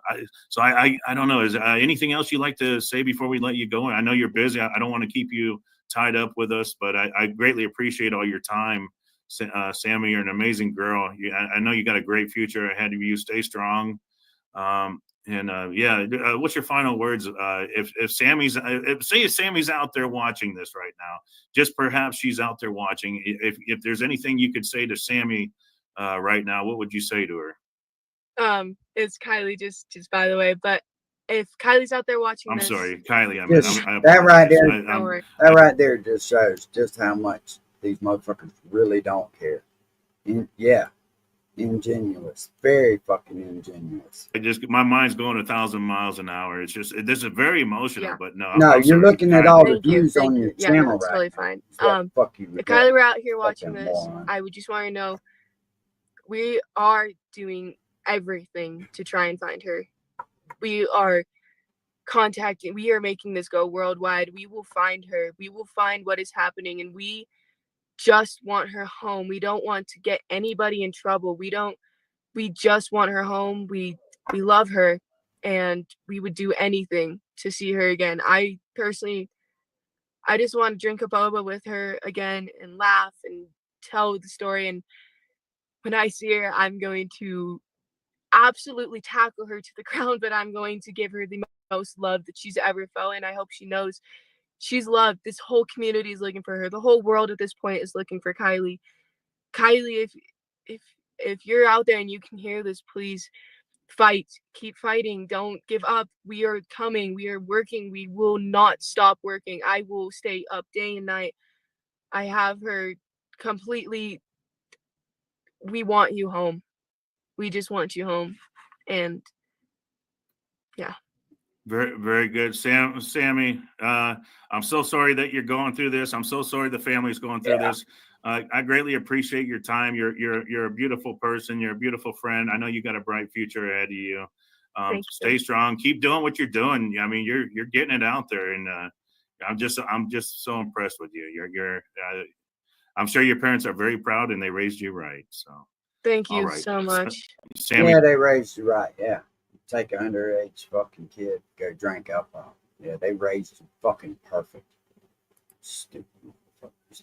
don't know. Is anything else you'd like to say before we let you go? I know you're busy. I don't want to keep you tied up with us, but I greatly appreciate all your time. Sammy, you're an amazing girl. I know you got a great future ahead of you. Stay strong. What's your final words? If Sammy's out there watching this right now, just perhaps she's out there watching. If there's anything you could say to Sammy right now, what would you say to her? It's Kiely, just by the way, but if Kylie's out there watching I'm this, sorry, Kiely. That right there just shows just how much these motherfuckers really don't care. Ingenuous, very fucking ingenuous. My mind's going 1,000 miles an hour. It's just this is very emotional, but no. No, you're looking at all the views on your channel, that's totally fine. Fuck you. If Kiely were out here watching this, I would just want to know we are doing everything to try and find her. We are making this go worldwide. We will find her. We will find what is happening, and we just want her home. We don't want to get anybody in trouble. We just want her home. We love her, and we would do anything to see her again. I just want to drink a boba with her again and laugh and tell the story. And when I see her, I'm going to absolutely tackle her to the ground, but I'm going to give her the most love that she's ever felt. And I hope she knows she's loved. This whole community is looking for her. The whole world at this point is looking for Kiely. Kiely, if you're out there and you can hear this, please fight. Keep fighting. Don't give up. We are coming. We are working. We will not stop working. I will stay up day and night. I have her completely. We want you home. We just want you home. And yeah. Very, very good. Sammy, I'm so sorry that you're going through this. I'm so sorry the family's going through this. I greatly appreciate your time. You're a beautiful person. You're a beautiful friend. I know you got a bright future ahead of you. Stay strong. Keep doing what you're doing. I mean, you're getting it out there, and I'm just so impressed with you. I'm sure your parents are very proud and they raised you right. So thank you all right. so much. Sammy. Yeah, they raised you right. Yeah. Take an underage fucking kid, go drink alcohol. Yeah, they raised you fucking perfect. Stupid motherfuckers.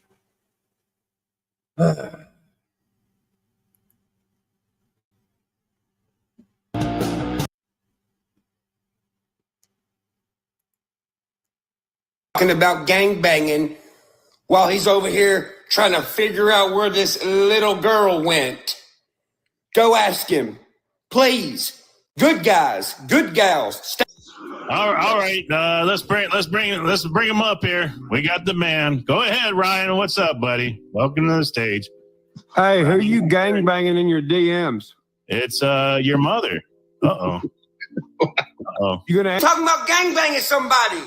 Talking about gangbanging while he's over here trying to figure out where this little girl went. Go ask him, please. Good guys, good gals. All right. Let's bring him up here. We got the man. Go ahead, Ryan. What's up, buddy? Welcome to the stage. Hey, who you gangbanging in your DMs? It's your mother. Uh-oh. You gonna talking about gangbanging somebody?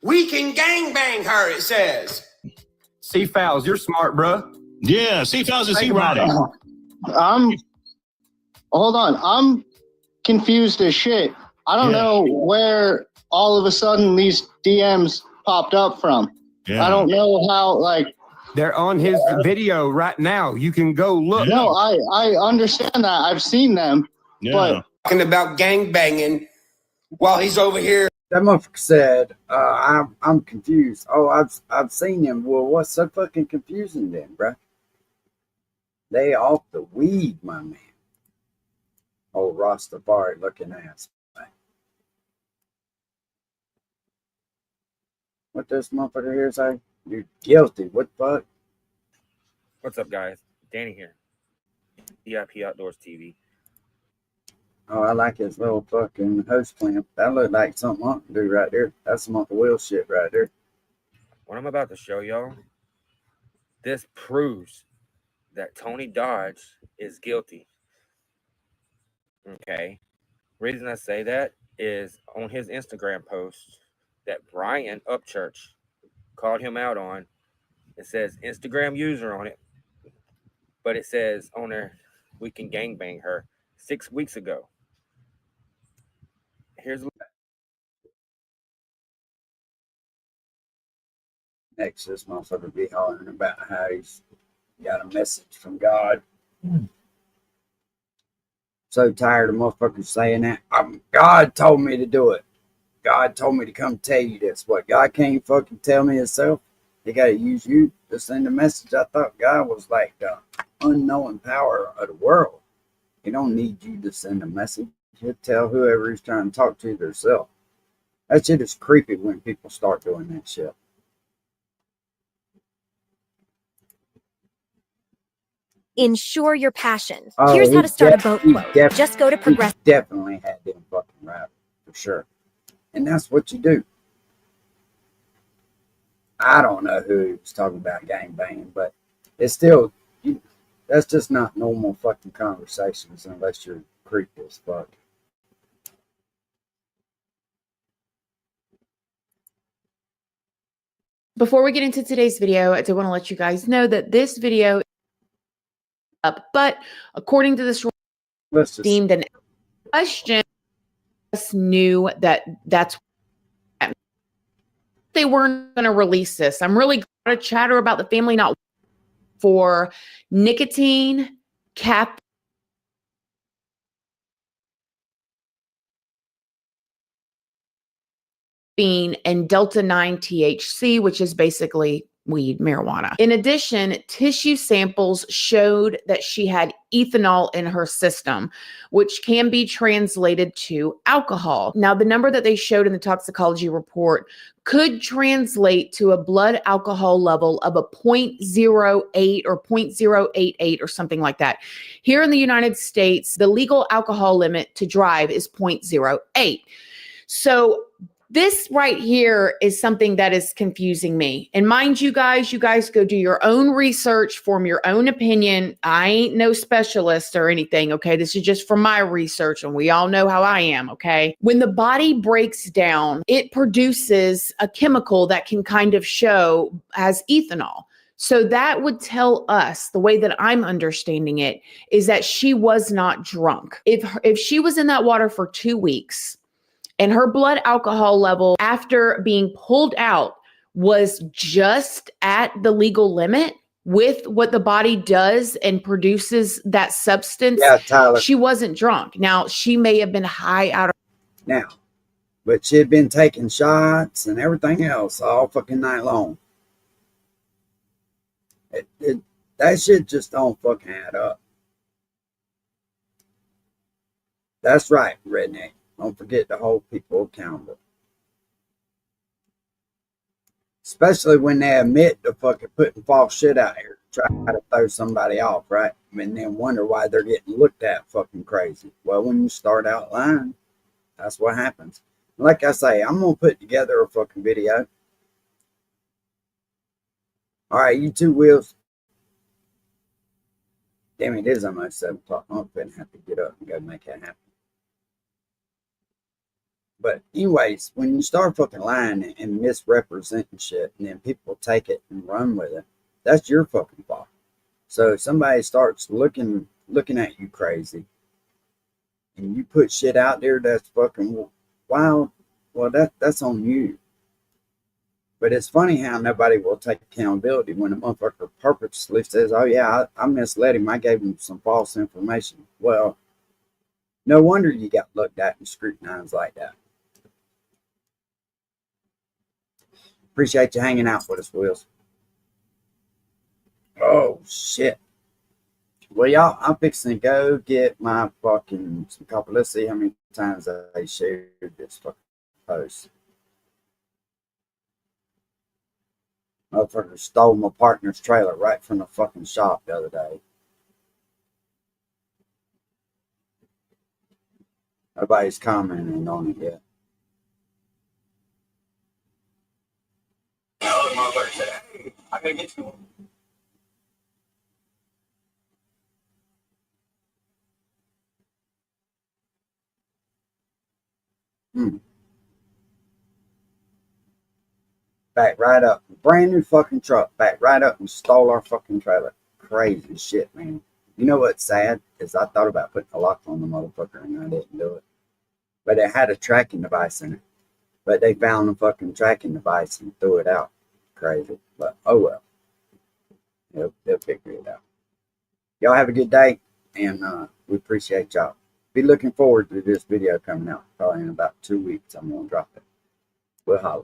We can gangbang her, it says. C-Fowls, you're smart, bro. Yeah, C-Fowls and C-Roddy. Hold on. I'm confused as shit. I don't know where all of a sudden these DMs popped up from. Yeah. I don't know how, like. They're on his video right now. You can go look. No, I understand that. I've seen them. Yeah. But talking about gangbanging while he's over here. That motherfucker said, I'm confused. Oh, I've seen him. Well, what's so fucking confusing then, bro? They off the weed, my man. Old Rastafari looking ass. What this motherfucker here say? You're guilty. What the fuck? What's up, guys? Danny here. VIP Outdoors TV. Oh, I like his little fucking host clamp. That look like something I can do right there. That's some Uncle Will shit right there. What I'm about to show y'all, this proves that Tony Dodge is guilty. Okay. Reason I say that is on his Instagram post that Brian Upchurch called him out on. It says Instagram user on it, but it says on there, we can gangbang her 6 weeks ago. Here's Next, this motherfucker be hollering about how he's got a message from God. So tired of motherfuckers saying that. God told me to do it. God told me to come tell you this. What, God can't fucking tell me himself? He got to use you to send a message. I thought God was like the unknowing power of the world. He don't need you to send a message. He'll tell whoever he's trying to talk to themselves. That shit is creepy when people start doing that shit. Ensure your passion. Oh, Here's how to start a boat quote. Just go to Progress. Definitely had them fucking right, for sure. And that's what you do. I don't know who he was talking about gangbanging, but it's still, that's just not normal fucking conversations unless you're creepy as fuck. Before we get into today's video, I do want to let you guys know that this video is up, but according to this deemed an question, just knew that that's they weren't going to release this. I'm really going to chatter about the family not for nicotine, caffeine, and Delta-9 THC, which is basically weed, marijuana. In addition, tissue samples showed that she had ethanol in her system, which can be translated to alcohol. Now, the number that they showed in the toxicology report could translate to a blood alcohol level of a 0.08 or 0.088 or something like that. Here in the United States, the legal alcohol limit to drive is 0.08. So this right here is something that is confusing me. And mind you guys go do your own research, form your own opinion. I ain't no specialist or anything, okay? This is just from my research, and we all know how I am, okay? When the body breaks down, it produces a chemical that can kind of show as ethanol. So that would tell us, the way that I'm understanding it, is that she was not drunk. If she was in that water for 2 weeks, And her blood alcohol level after being pulled out was just at the legal limit with what the body does and produces that substance. Yeah, Tyler. She wasn't drunk. Now, she may have been high out of now, but she had been taking shots and everything else all fucking night long. That shit just don't fucking add up. That's right, redneck. Don't forget to hold people accountable. Especially when they admit to fucking putting false shit out here. Try to throw somebody off, right? And then wonder why they're getting looked at fucking crazy. Well, when you start out lying, that's what happens. Like I say, I'm going to put together a fucking video. All right, you two wheels. Damn, it is almost 7 o'clock. I'm going to have to get up and go make that happen. But anyways, when you start fucking lying and misrepresenting shit, and then people take it and run with it, that's your fucking fault. So if somebody starts looking at you crazy, and you put shit out there that's fucking wild, well, that's on you. But it's funny how nobody will take accountability when a motherfucker purposely says, oh yeah, I misled him, I gave him some false information. Well, no wonder you got looked at and scrutinized like that. Appreciate you hanging out with us, Wills. Oh, shit. Well, y'all, I'm fixing to go get my fucking some coffee. Let's see how many times I shared this fucking post. Motherfucker stole my partner's trailer right from the fucking shop the other day. Nobody's commenting on it yet. Motherfucker said, hey, I gotta get to him. Back right up. Brand new fucking truck. Back right up and stole our fucking trailer. Crazy shit, man. You know what's sad? Is I thought about putting a lock on the motherfucker and I didn't do it. But it had a tracking device in it. But they found the fucking tracking device and threw it out. Crazy. But oh well. They'll figure it out. Y'all have a good day. And we appreciate y'all. Be looking forward to this video coming out. Probably in about 2 weeks I'm going to drop it. We'll holler.